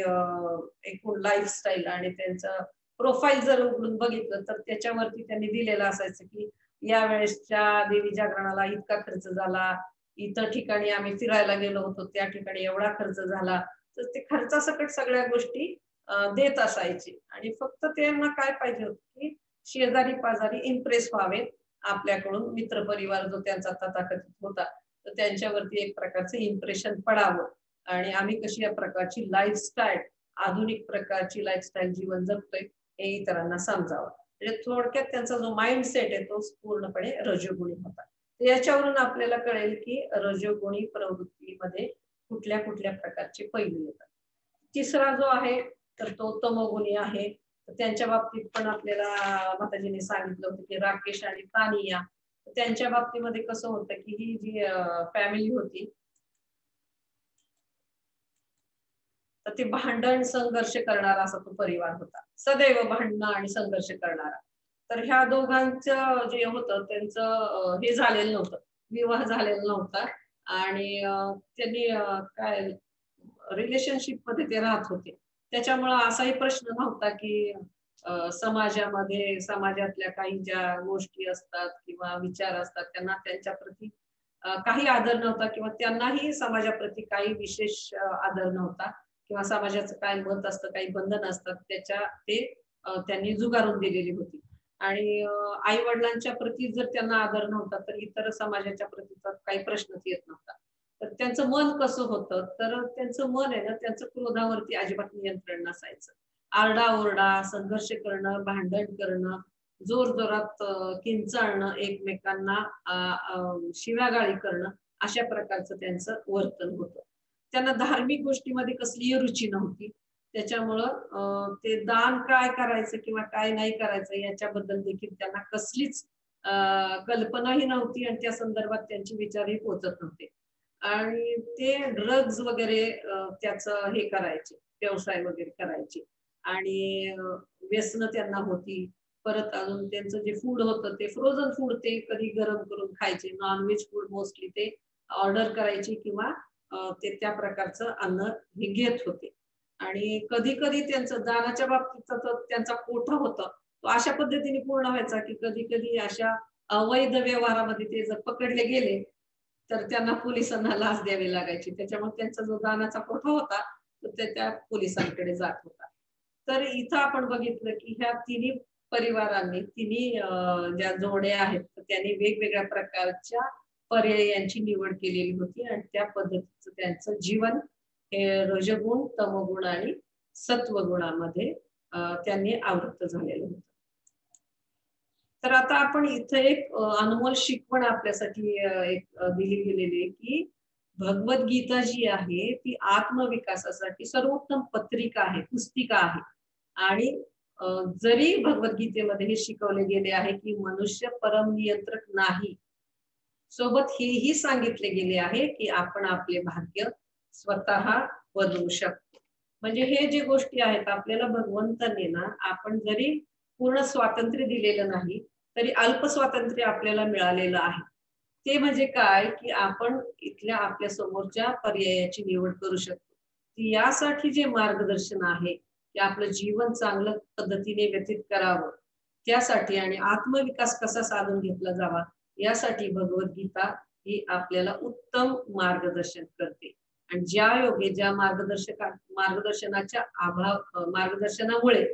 एकूण लाईफस्टाईल आणि त्यांचं प्रोफाईल जर उघडून बघितलं, तर त्याच्यावरती त्यांनी दिलेलं असायचं, की या वेळेसच्या देवी जागरणाला इतका खर्च झाला, इतर ठिकाणी आम्ही फिरायला गेलो होतो, त्या ठिकाणी एवढा खर्च झाला. तर ते खर्चासकट सगळ्या गोष्टी देत असायचे आणि फक्त त्यांना काय पाहिजे होतं, की शेजारी-पाजारी इम्प्रेस व्हावेत आपल्याकडून. मित्रपरिवार जो त्यांचा तथाकथित होता, तर त्यांच्यावरती एक प्रकारचं इम्प्रेशन पडावं आणि आम्ही कशी या प्रकारची लाईफस्टाईल, आधुनिक प्रकारची लाईफस्टाईल जीवन जगतोय, हे इतरांना समजावं. म्हणजे थोडक्यात त्यांचा जो माइंडसेट आहे, तो पूर्णपणे रजोगुणी होता. याच्यावरून आपल्याला कळेल, की रजोगुणी प्रवृत्तीमध्ये कुठल्या-कुठल्या प्रकारचे पैलू येतात. तिसरा जो आहे, तर तो तमोगुणी आहे. त्यांच्या बाबतीत पण आपल्याला माताजीने सांगितलं होतं की राकेश आणि तानिया, त्यांच्या बाबतीमध्ये कसं होतं की ही जी फॅमिली होती, तर ते भांडण संघर्ष करणारा असा तो परिवार होता, सदैव भांडणं आणि संघर्ष करणारा. तर ह्या दोघांचं जे होतं त्यांचं हे झालेलं नव्हतं, विवाह झालेला नव्हता. आणि त्यांनी काय रिलेशनशिप मध्ये ते राहत होते. त्याच्यामुळं असाही प्रश्न नव्हता की समाजामध्ये समाजातल्या काही ज्या गोष्टी असतात किंवा विचार असतात त्यांना त्यांच्या प्रती काही आदर नव्हता किंवा त्यांनाही समाजाप्रती काही विशेष आदर नव्हता किंवा समाजाचं काय मत असतं, काही बंधन असतात त्याच्या ते त्यांनी झुगारून दिलेली होती. आणि आई वडिलांच्या प्रती जर त्यांना आदर नव्हता तर इतर समाजाच्या प्रतीचा काही प्रश्नच येत नव्हता. तर त्यांचं मन कसं होतं, तर त्यांचं मन आहे ना, त्यांचं क्रोधावरती अजिबात नियंत्रण नसायचं. आरडाओरडा, संघर्ष करणं, भांडण करणं, जोरजोरात किंचाळणं, एकमेकांना शिव्यागाळी करणं, अशा प्रकारचं त्यांचं वर्तन होतं. त्यांना धार्मिक गोष्टीमध्ये कसलीही रुची नव्हती. त्याच्यामुळं ते दान काय करायचं किंवा काय नाही करायचं याच्याबद्दल देखील त्यांना कसलीच कल्पनाही नव्हती आणि त्या संदर्भात त्यांचे विचारही पोहोचत नव्हते. आणि ते ड्रग्ज वगैरे त्याचं हे करायचे, व्यवसाय वगैरे करायचे. आणि व्यसनं त्यांना होती. परत अजून त्यांचं जे फूड होतं ते फ्रोझन फूड ते कधी गरम करून खायचे. नॉन-व्हेज फूड मोस्टली ते ऑर्डर करायचे किंवा ते त्या प्रकारचं अन्न हे घेत होते. आणि कधी-कधी त्यांचं दानाच्या बाबतीतचा जो त्यांचा कोठा होता, तो अशा पद्धतीने पूर्ण व्हायचा, की कधी-कधी अशा अवैध व्यवहारामध्ये ते जर पकडले गेले, तर त्यांना पोलिसांना लाच द्यावी लागायची. त्याच्यामुळे त्यांचा जो दानाचा कोठा होता, तो त्या पोलिसांकडे जात होता. तर इथं आपण बघितलं, की ह्या तिन्ही परिवारांनी, तिन्ही ज्या जोड्या आहेत, तर त्यांनी वेगवेगळ्या प्रकारच्या पर्यायांची निवड केलेली होती आणि त्या पद्धतीचं त्यांचं जीवन हे रजगुण, तमोगुण आणि सत्वगुणामध्ये त्यांनी आवृत्त झालेलं होतं. तर आता आपण इथे एक अनमोल शिकवण आपल्यासाठी एक दिली गेलेली आहे, की भगवद्गीता जी आहे ती आत्मविकासासाठी सर्वोत्तम पत्रिका आहे, पुस्तिका आहे. आणि अ, जरी भगवद्गीतेमध्ये हे शिकवले गेले आहे, की मनुष्य परम नियंत्रक नाही, सोबत हेही सांगितले गेले आहे, की आपण आपले भाग्य स्वतः बदलू शकतो. म्हणजे हे जे गोष्टी आहेत आपल्याला भगवंताने ना, आपण जरी पूर्ण स्वातंत्र्य दिलेलं नाही, तरी अल्प स्वातंत्र्य आपल्याला मिळालेलं आहे. ते म्हणजे काय, की आपण इथल्या आपल्या समोरच्या पर्यायाची निवड करू शकतो. यासाठी जे मार्गदर्शन आहे, की आपलं जीवन चांगल्या पद्धतीने व्यतीत करावं, त्यासाठी आणि आत्मविकास कसा साधून घेतला जावा, यासाठी भगवद्गीता ही आपल्याला उत्तम मार्गदर्शन करते. आणि ज्या योगे ज्या मार्गदर्शनाच्या मार्गदर्शनामुळे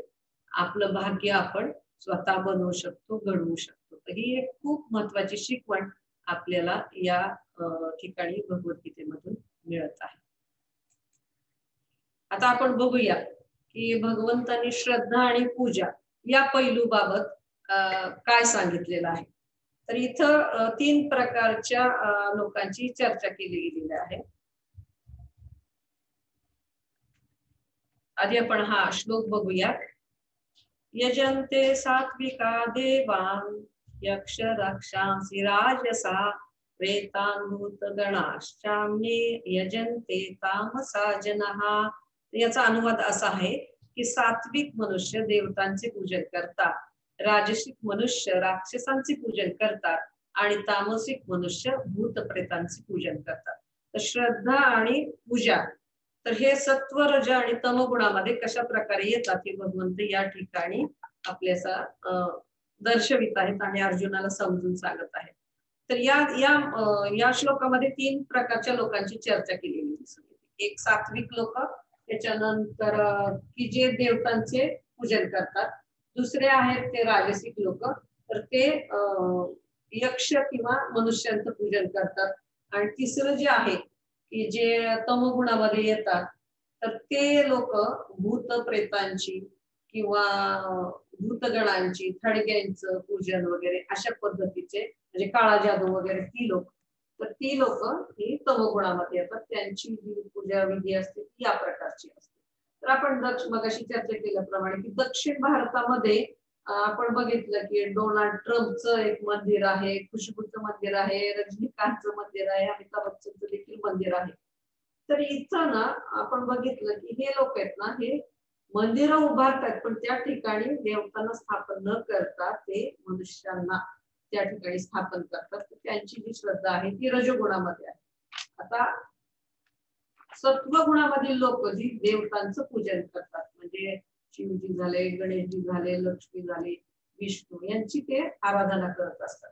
आपलं भाग्य आपण स्वतः बनवू शकतो, घडवू शकतो. तर ही एक खूप महत्वाची शिकवण आपल्याला या ठिकाणी भगवद्गीतेमधून मिळत आहे. आता आपण बघूया, की भगवंतांनी श्रद्धा आणि पूजा या पैलूबाबत काय सांगितलेलं आहे. तर इथं 3 प्रकारच्या लोकांची चर्चा केली गेलेली आहे. आधी आपण हा श्लोक बघूया. यजन्ते सात्विका देवान् यक्ष रक्षांसि राजसा प्रेतान् भूतगणाश्चान्ये यजन्ते तामसा जनाः. याचा अनुवाद असा आहे की सात्विक मनुष्य देवतांचे पूजन करतात, राजसिक मनुष्य राक्षसांचे पूजन करतात आणि तामसिक मनुष्य भूत प्रेतांचे पूजन करतात. तर श्रद्धा आणि पूजा, तर हे सत्व रज आणि तमगुणामध्ये कशा प्रकारे येतात हे भगवंत या ठिकाणी आपल्याला दर्शवित आहेत आणि अर्जुनाला समजून सांगत आहेत. तर या श्लोकामध्ये 3 प्रकारच्या लोकांची चर्चा केलेली दिसून येते. एक सात्विक लोक, त्याच्यानंतर की जे देवतांचे पूजन करतात. दुसरे आहेत ते राजसिक लोक, तर ते यक्ष किंवा मनुष्यांचं पूजन करतात. आणि तिसरं जे आहे की जे तमोगुणामध्ये येतात, तर ते लोक भूत प्रेतांची किंवा भूतगणांची, थडग्यांचं पूजन वगैरे अशा पद्धतीचे, म्हणजे काळा जादू वगैरे ती लोक, तर ती लोक ही तमोगुणामध्ये येतात. त्यांची जी पूजा विधी असते ती या प्रकारची असते. तर आपण मगाशी चर्चा केल्याप्रमाणे की दक्षिण भारतामध्ये आपण बघितलं की डोनाल्ड ट्रम्पचं एक मंदिर आहे, खुशबूचं मंदिर आहे, रजनीकांतचं मंदिर आहे, अमिताभ बच्चनचं देखील मंदिर आहे. तर इथं ना आपण बघितलं की हे लोक आहेत ना, हे मंदिरं उभारतात पण त्या ठिकाणी देवतांना स्थापन न करता ते मनुष्यांना त्या ठिकाणी स्थापन करतात. त्यांची जी श्रद्धा आहे ती रजोगुणामध्ये आहे. आता सत्वगुणामधील लोक जी देवतांचं पूजन करतात, म्हणजे शिवजी झाले, गणेशजी झाले, लक्ष्मी झाले, विष्णू यांची ते आराधना करत असतात.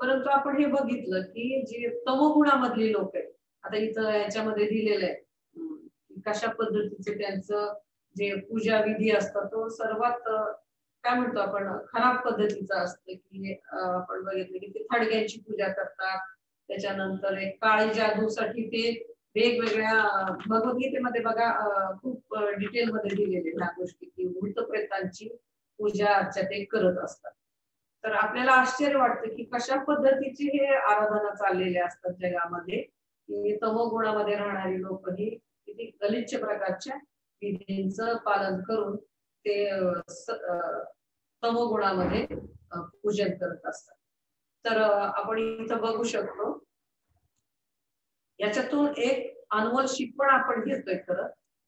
परंतु आपण हे बघितलं की जे तमोगुणामधली लोक आहेत, आता इथं याच्यामध्ये दिलेलं आहे की कशा पद्धतीचे त्यांचं जे पूजा विधी असतात तो सर्वात काय म्हणतो आपण खराब पद्धतीचा असतं. की आपण बघितलं की ते थडग्यांची पूजा करतात. त्याच्यानंतर एक काळी जादूसाठी ते वेगवेगळ्या भगवद्गीतेमध्ये बघा खूप डिटेल मध्ये दिलेले ह्या गोष्टी की भूत प्रेतांची पूजा अर्चा ते करत असतात. तर आपल्याला आश्चर्य वाटतं की कशा पद्धतीची हे आराधना चाललेले असतात जगामध्ये, की तमोगुणामध्ये राहणारी लोक ही किती गलिच्छ प्रकारच्या विधींचं पालन करून ते तमोगुणामध्ये पूजन करत असतात. तर आपण इथं बघू शकतो याच्यातून एक अनमोल शिकवण आपण घेतोय खरं,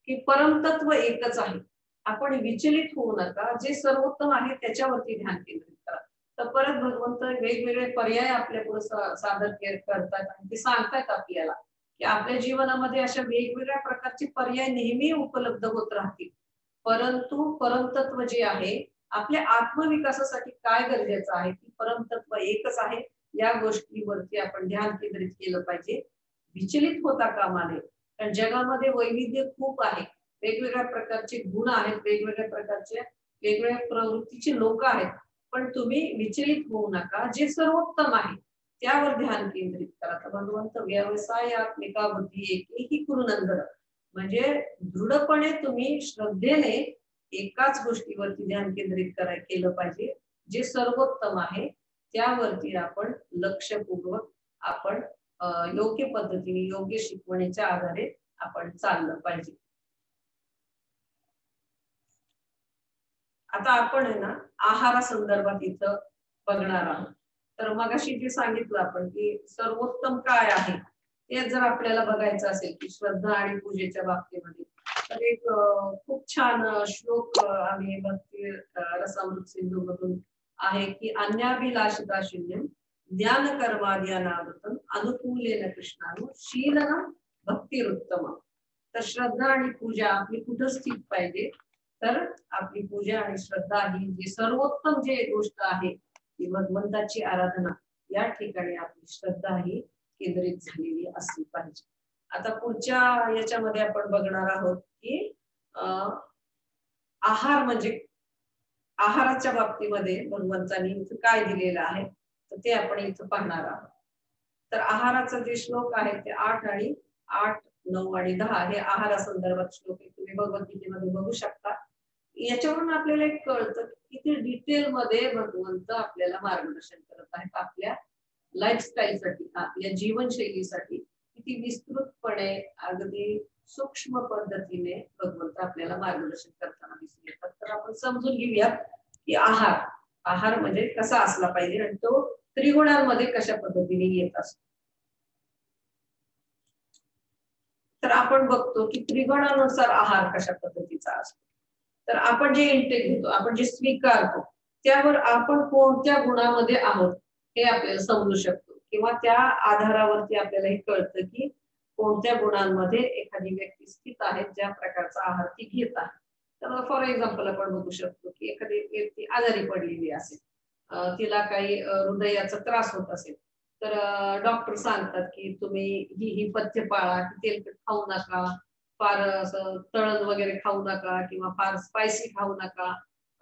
की परमतत्व एकच आहे. आपण विचलित होऊ नका, जे सर्वोत्तम आहे त्याच्यावरती ध्यान केंद्रित करा. तर परत भगवंत वेगवेगळे पर्याय आपल्या पुढे सादर करतात आणि ते सांगतात आपल्याला की आपल्या जीवनामध्ये अशा वेगवेगळ्या प्रकारचे पर्याय नेहमी उपलब्ध होत राहतील. परंतु परमतत्व जे आहे आपल्या आत्मविकासासाठी काय गरजेचं आहे की परमतत्व एकच आहे, या गोष्टीवरती आपण ध्यान केंद्रित केलं पाहिजे. विचलित होता कामा नये. कारण जगामध्ये वैविध्य खूप आहे, वेगवेगळ्या प्रकारचे गुण आहेत, वेगवेगळ्या प्रकारचे वेगवेगळ्या प्रवृत्तीचे लोक आहेत. पण तुम्ही विचलित होऊ नका, जे सर्वोत्तम आहे त्यावर ध्यान केंद्रित करा. तर भगवंत व्यवसायात्मिका बुद्धी एकेही कुरुनंदन, म्हणजे दृढपणे तुम्ही श्रद्धेने एकाच गोष्टीवरती ध्यान केंद्रित केलं पाहिजे, जे सर्वोत्तम आहे त्यावरती आपण लक्षपूर्वक आपण योग्य पद्धतीने योग्य शिकवणीच्या आधारे आपण चाललं पाहिजे. आता आपण आहे ना आहारा संदर्भात इथं बघणार आहोत. तर मगाशी जे सांगितलं आपण की सर्वोत्तम काय आहे ते जर आपल्याला बघायचं असेल की श्रद्धा आणि पूजेच्या बाबतीमध्ये, तर एक खूप छान श्लोक आम्ही भक्ती रसामृत सिंधू मधून आहे की अन्याभिलाषिता शून्यम ज्ञान कर्माद्यानावृतम अनुकूलेन कृष्णानु शीलनम भक्तिरुत्तम. तर श्रद्धा आणि पूजा आपली कुठं स्थित पाहिजे, तर आपली पूजा आणि श्रद्धा ही जी सर्वोत्तम जे गोष्ट आहे ती भगवंताची आराधना, या ठिकाणी आपली श्रद्धा ही केंद्रित झालेली असली पाहिजे. आता पुढच्या याच्यामध्ये आपण बघणार आहोत की आहार म्हणजे आहाराच्या बाबतीमध्ये भगवंतांनी इथं काय दिलेलं आहे तर ते आपण इथं पाहणार आहोत. तर आहाराचा जे श्लोक आहे ते 8, 9 आणि 10 हे आहारा संदर्भात श्लोक आहे. तुम्ही भगवद्गीतेमध्ये बघू शकता. याच्यावरून आपल्याला एक कळतं की किती डिटेल मध्ये भगवंत आपल्याला मार्गदर्शन करत आहेत. आपल्या लाईफस्टाईलसाठी, आपल्या जीवनशैलीसाठी किती विस्तृतपणे अगदी सूक्ष्म पद्धतीने भगवंत आपल्याला मार्गदर्शन करताना दिसून येतात. तर आपण समजून घेऊया की आहार म्हणजे कसा असला पाहिजे आणि तो त्रिगुणांमध्ये कशा पद्धतीने येत असतो. तर आपण बघतो की त्रिगुणानुसार आहार कशा पद्धतीचा असतो. तर आपण जे इंटेक घेतो, आपण जे स्वीकारतो, त्यावर आपण कोणत्या गुणामध्ये आहोत हे आपल्याला समजू शकतो, किंवा त्या आधारावरती आपल्याला हे कळतं की कोणत्या गुणांमध्ये एखादी व्यक्ती स्थित आहे, ज्या प्रकारचा आहार ती घेत आहे. तर फॉर एक्झाम्पल आपण बघू शकतो की एखादी व्यक्ती आजारी पडलेली असेल, तिला काही हृदयाचा त्रास होत असेल, तर डॉक्टर सांगतात की तुम्ही ही पथ्य पाळा, तेलकट खाऊ नका, फार असं तळण वगैरे खाऊ नका किंवा फार स्पायसी खाऊ नका,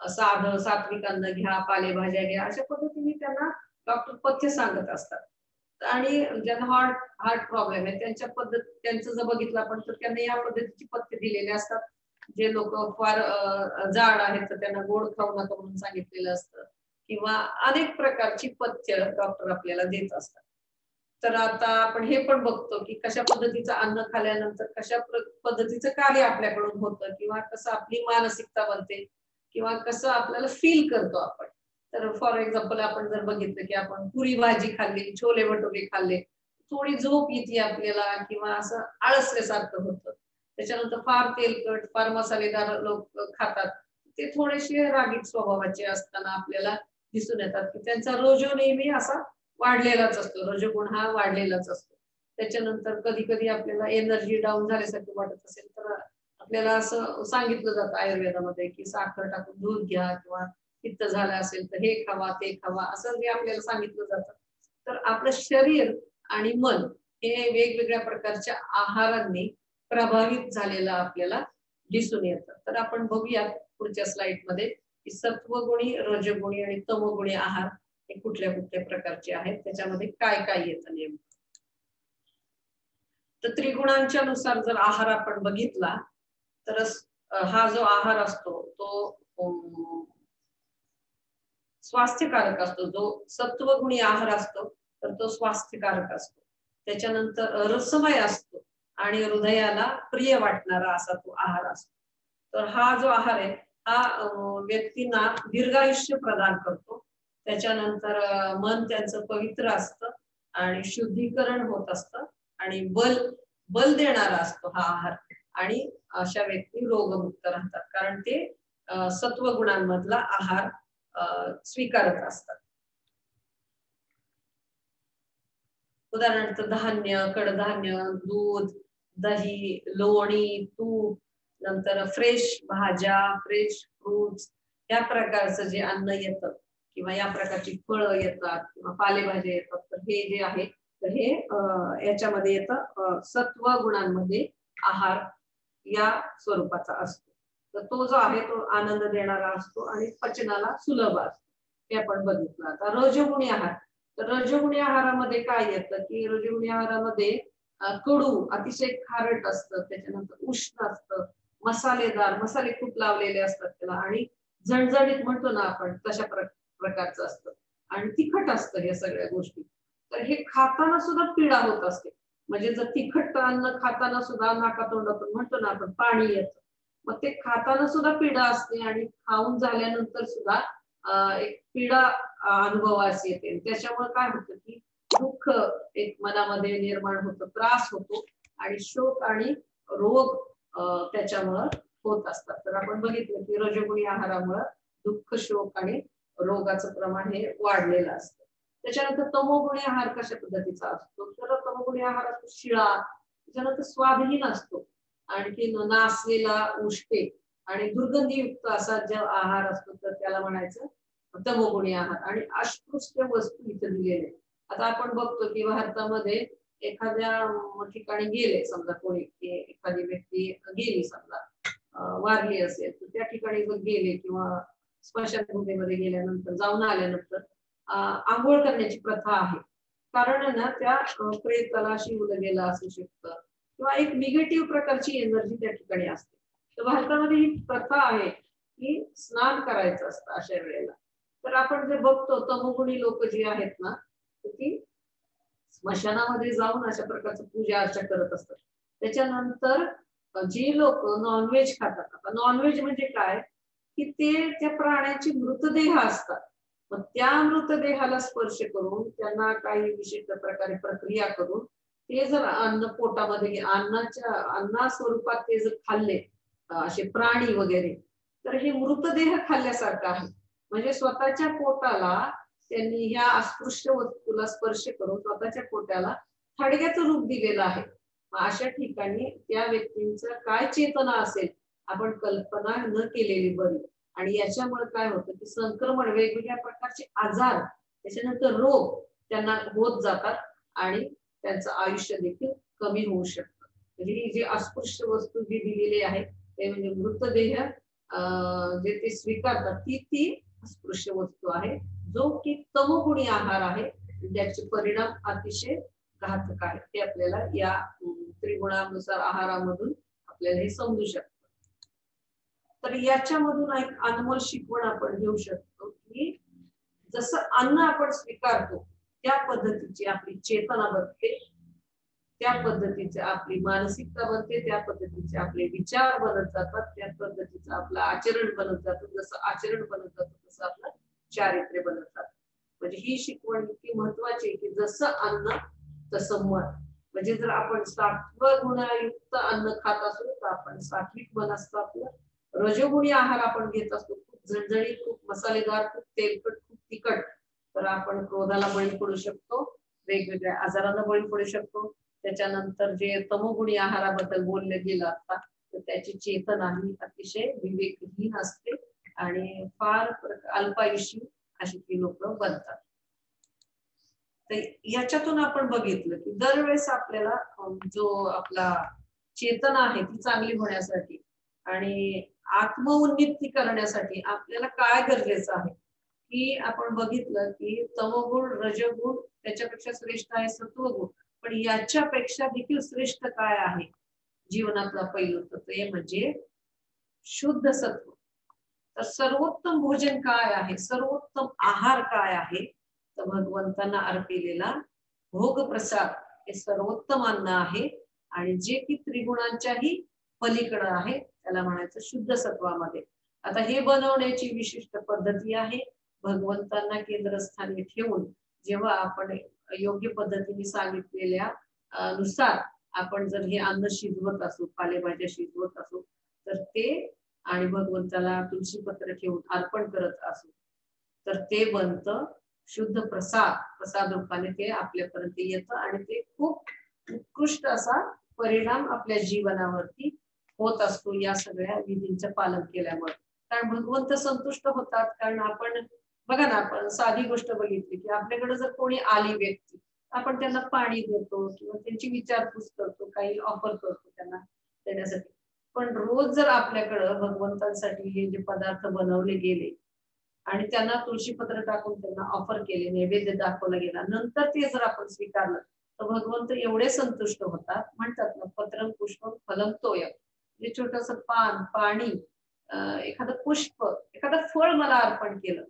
साधं सात्विक अन्न घ्या, पालेभाज्या घ्या, अशा पद्धतीने त्यांना डॉक्टर पथ्य सांगत असतात. आणि ज्यांना हार्ट प्रॉब्लेम आहे त्यांचं जर बघितलं आपण तर त्यांना या पद्धतीची पथ्य दिलेले असतात. जे लोक फार जाड आहेत तर त्यांना गोड खाऊ नका म्हणून सांगितलेलं असतं, किंवा अनेक प्रकारची पथ्य डॉक्टर आपल्याला देत असतात. तर आता आपण हे पण बघतो की कशा पद्धतीचं अन्न खाल्ल्यानंतर कशा पद्धतीचं कार्य आपल्याकडून होतं किंवा कसं आपली मानसिकता बनते किंवा कसं आपल्याला फील करतो आपण. तर फॉर एक्झाम्पल आपण जर बघितलं की आपण पुरी भाजी खाल्ली, छोले भटुरे खाल्ले, थोडी झोप येते आपल्याला किंवा असं आळसल्यासारखं होतं. त्याच्यानंतर फार तेलकट, फार मसालेदार लोक खातात. ते थोडेसे रागीट स्वभावाचे असताना आपल्याला दिसून येतात की त्यांचा रोजो नेहमी असा वाढलेलाच असतो. रजोगुण हा वाढलेलाच असतो. त्याच्यानंतर कधी-कधी आपल्याला एनर्जी डाऊन झाल्यासारखं वाटत असेल, तर आपल्याला असं सांगितलं जातं आयुर्वेदामध्ये, की साखर टाकून दूध घ्या किंवा पित्त झालं असेल तर हे खावा, ते खावा, असं जे आपल्याला सांगितलं जातं. तर आपलं शरीर आणि मन हे वेगवेगळ्या प्रकारच्या आहारांनी प्रभावित झालेलं आपल्याला दिसून येतं. तर आपण बघूया पुढच्या स्लाइडमध्ये, की सत्वगुणी, रजोगुणी आणि तमोगुणी आहार हे कुठल्या कुठल्या प्रकारचे आहेत, त्याच्यामध्ये काय काय येतं नेमकं. तर त्रिगुणांच्या नुसार जर आहार आपण बघितला तर हा जो आहार असतो तो स्वास्थ्यकारक असतो. जो सत्वगुणी आहार असतो तर तो स्वास्थ्यकारक असतो. त्याच्यानंतर रसमय असतो आणि हृदयाला प्रिय वाटणारा असा तो आहार असतो. तर हा जो आहार आहे हा व्यक्तींना दीर्घायुष्य प्रदान करतो. त्याच्यानंतर मन त्यांचं पवित्र असतं आणि शुद्धीकरण होत असतं आणि बल बल देणारा असतो हा आहार आणि अशा व्यक्ती रोगमुक्त राहतात कारण ते सत्वगुणांमधला आहार स्वीकारत असतात. उदाहरणार्थ धान्य, कडधान्य, दूध, दही, लोणी, तूप, नंतर फ्रेश भाज्या, फ्रेश फ्रुट्स या प्रकारचं जे अन्न येतं किंवा या प्रकारची फळं येतात किंवा पालेभाज्या येतात, तर हे जे आहे तर हे याच्यामध्ये येतं सत्व गुणांमध्ये आहार या स्वरूपाचा असतो. तर तो जो आहे तो आनंद देणारा असतो आणि पचनाला सुलभ असतो. हे आपण बघितलं. आता रजोगुणी आहार, तर रजोगुणी आहारामध्ये काय येतं की रजोगुणी आहारामध्ये कडू, अतिशय खारट असतं, त्याच्यानंतर उष्ण असतं, मसालेदार, मसाले खूप लावलेले असतात त्याला आणि झणझणीत म्हणतो ना आपण तशा प्रकारचं असतं आणि तिखट असतं हे सगळ्या गोष्टी. तर हे खाताना सुद्धा पीडा होत असते. म्हणजे जर तिखट अन्न खाताना सुद्धा नाकातोंडातून म्हणतो ना आपण पाणी येतं, मग ते खाताना सुद्धा पीडा असते आणि खाऊन झाल्यानंतर सुद्धा एक पीडा अनुभवास येते. त्याच्यामुळे काय होतं की दुःख एक मनामध्ये निर्माण होतं, त्रास होतो आणि शोक आणि रोग त्याच्यामुळं होत असतात. तर आपण बघितलं की रजोगुणी आहारामुळे दुःख, शोक आणि रोगाचं प्रमाण हे वाढलेलं असतं. त्याच्यानंतर तमोगुणी आहार कशा पद्धतीचा असतो, तर तमोगुणी आहार असतो शिळा, त्याच्यानंतर स्वादहीन असतो, आणखी नासलेला, उष्टे आणि दुर्गंधीयुक्त असा जो आहार असतो तर त्याला म्हणायचं तमोगुणी आहार. आणि अस्पृश्य वस्तू इथे दिलेले. आता आपण बघतो की भारतामध्ये एखाद्या ठिकाणी गेले समजा कोणी, एखादी व्यक्ती गेली समजा वारली असेल तर त्या ठिकाणी जर गेले किंवा स्मशानभूमीमध्ये गेल्यानंतर जाऊन आल्यानंतर आंघोळ करण्याची प्रथा आहे. कारण ना त्या प्रेताला शिवलं गेलं असू शकतं किंवा एक निगेटिव्ह प्रकारची एनर्जी त्या ठिकाणी असते. तर भारतामध्ये ही प्रथा आहे की स्नान करायचं असतं अशा वेळेला. तर आपण जे बघतो तमोगुणी लोक जी आहेत ना ती स्मशानामध्ये जाऊन अशा प्रकारचं पूजा अर्चा करत असतात. त्याच्यानंतर जी लोक नॉनव्हेज खातात, आता नॉनव्हेज म्हणजे काय की ते त्या प्राण्याचे मृतदेह असतात. मग त्या मृतदेहाला स्पर्श करून त्यांना काही विशिष्ट प्रकारे प्रक्रिया करून ते जर अन्न पोटामध्ये अन्ना स्वरूपात ते जर खाल्ले असे प्राणी वगैरे, तर हे मृतदेह खाल्ल्यासारखं आहे. म्हणजे स्वतःच्या पोटाला त्यांनी ह्या अस्पृश्य वस्तूला स्पर्श करून स्वतःच्या पोटाला थडग्याचं रूप दिलेलं आहे. अशा ठिकाणी त्या व्यक्तींचं काय चेतना असेल आपण कल्पना न केलेली बरी. आणि याच्यामुळे काय होतं की संक्रमण, वेगवेगळ्या प्रकारचे आजार, त्याच्यानंतर रोग त्यांना होत जातात आणि त्यांचं आयुष्य देखील कमी होऊ शकतं. म्हणजे ही जी अस्पृश्य वस्तू जी दिलेली आहे ते म्हणजे मृतदेह जे ते स्वीकारतात ती अस्पृश्य वस्तू आहे, जो की तमोगुणी आहार आहे. त्याचे परिणाम अतिशय घातक आहेत. ते आपल्याला या त्रिगुणानुसार आहारामधून आपल्याला हे समजू शकतं. तर याच्यामधून एक अनमोल शिकवण आपण घेऊ शकतो की जसं अन्न आपण स्वीकारतो त्या पद्धतीची आपली चेतना बनते, त्या पद्धतीचे आपली मानसिकता बनते, त्या पद्धतीचे आपले विचार बनत जातात, त्या पद्धतीचं आपलं आचरण बनत जातं. जसं आचरण बनत जातं तसं आपलं चारित्र्य बनत जातं. म्हणजे ही शिकवण इतकी महत्वाची आहे की जसं अन्न तसं मन. म्हणजे जर आपण सात्व गुणयुक्त अन्न खात असू तर आपण सात्विक मन असतं आपलं. रजोगुणी आहार आपण घेत असतो, खूप झणझणीत, खूप मसालेदार, खूप तेलकट, खूप तिखट, तर आपण क्रोधाला बळी पडू शकतो, वेगवेगळ्या आजारांना बळी पडू शकतो. त्याच्यानंतर जे तमोगुणी आहाराबद्दल बोलले गेलं आता, तर त्याची चेतना ही अतिशय विवेकहीन असते आणि फार अल्पायुषी अशी ती लोक बनतात. तर याच्यातून आपण बघितलं की दरवेळेस आपल्याला जो आपला चेतना आहे ती चांगली होण्यासाठी आणि आत्मउन्नती करण्यासाठी आपल्याला काय गरजेचं आहे, की आपण बघितलं की तमोगुण रजोगुण त्याच्यापेक्षा श्रेष्ठ आहे सत्वगुण, पण याच्यापेक्षा देखील श्रेष्ठ काय आहे जीवनातला पैलू, तर ते म्हणजे शुद्ध सत्व. तर सर्वोत्तम भोजन काय आहे, सर्वोत्तम आहार काय आहे, तर भगवंतांना अर्पिलेला भोग प्रसाद हे सर्वोत्तम अन्न आहे आणि जे की त्रिगुणांच्याही पलीकडे आहे त्याला म्हणायचं शुद्ध सत्वामध्ये. आता हे बनवण्याची विशिष्ट पद्धती आहे. भगवंतांना केंद्रस्थानी ठेवून जेव्हा आपण योग्य पद्धतीने सांगितलेल्या नुसार आपण जर हे अन्न शिजवत असू, पालेभाज्या शिजवत असू, तर ते आणि भगवंताला तुळशी पत्र ठेवून अर्पण करत असू, तर ते बनतं शुद्ध प्रसाद. प्रसाद रूपाने ते आपल्यापर्यंत येतं आणि ते खूप उत्कृष्ट असा परिणाम आपल्या जीवनावरती होत असतो या सगळ्या विधींचं पालन केल्यामुळे. कारण भगवंत संतुष्ट होतात. कारण आपण बघा ना, आपण साधी गोष्ट बघितली की आपल्याकडे जर कोणी आली व्यक्ती, आपण त्यांना पाणी देतो किंवा त्यांची विचारपूस करतो, काही ऑफर करतो त्यांना देण्यासाठी. पण रोज जर आपल्याकडं भगवंतांसाठी हे जे पदार्थ बनवले गेले आणि त्यांना तुळशीपत्र टाकून त्यांना ऑफर केले, नैवेद्य दाखवला गेला, नंतर ते जर आपण स्वीकारलं तर भगवंत एवढे संतुष्ट होतात. म्हणतात ना, पत्रम पुष्पम फलम तोय, जे छोटस पान, पाणी, एखादं पुष्प, एखादं फळ मला अर्पण केलं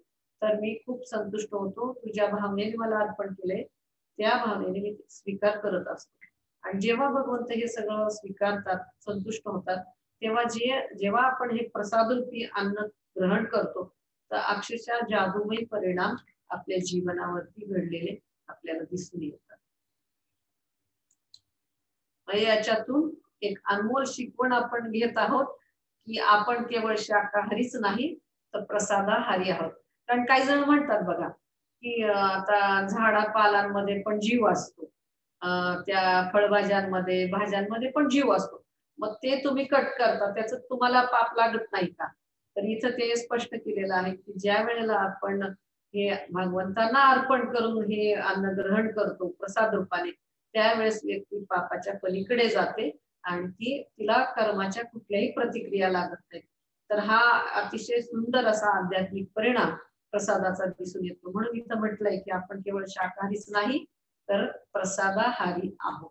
तर मी खूप संतुष्ट होतो. तुझ्या भावनेने मला अर्पण केले, त्या भावनेने मी स्वीकार करत असतो. आणि जेव्हा भगवंत हे सगळं स्वीकारतात, संतुष्ट होतात, तेव्हा जेव्हा आपण हे प्रसादरूपी अन्न ग्रहण करतो तर अक्षरशः जादूमय परिणाम आपल्या जीवनावरती घडलेले आपल्याला दिसून येतात. याच्यातून एक अनमोल शिकवण आपण घेत आहोत की आपण केवळ शाकाहारीच नाही तर प्रसादाहारी आहोत. कारण काही जण म्हणतात बघा की आता झाडापालांमध्ये पण जीव असतो, त्या फळभाज्यांमध्ये भाज्यांमध्ये पण जीव असतो, मग ते तुम्ही कट करता त्याचं तुम्हाला पाप लागत नाही का? तर इथं ते स्पष्ट केलेलं आहे की ज्या वेळेला आपण हे भगवंतांना अर्पण करून हे अन्न ग्रहण करतो प्रसाद रूपाने, त्यावेळेस व्यक्ती पापाच्या पलीकडे जाते आणि तिला कर्माच्या कुठल्याही प्रतिक्रिया लागत नाही. तर हा अतिशय सुंदर असा आध्यात्मिक परिणाम प्रसादाचा दिसून येतो. म्हणून इथं म्हटलंय की आपण केवळ शाकाहारीच नाही तर प्रसादाहारी आहोत.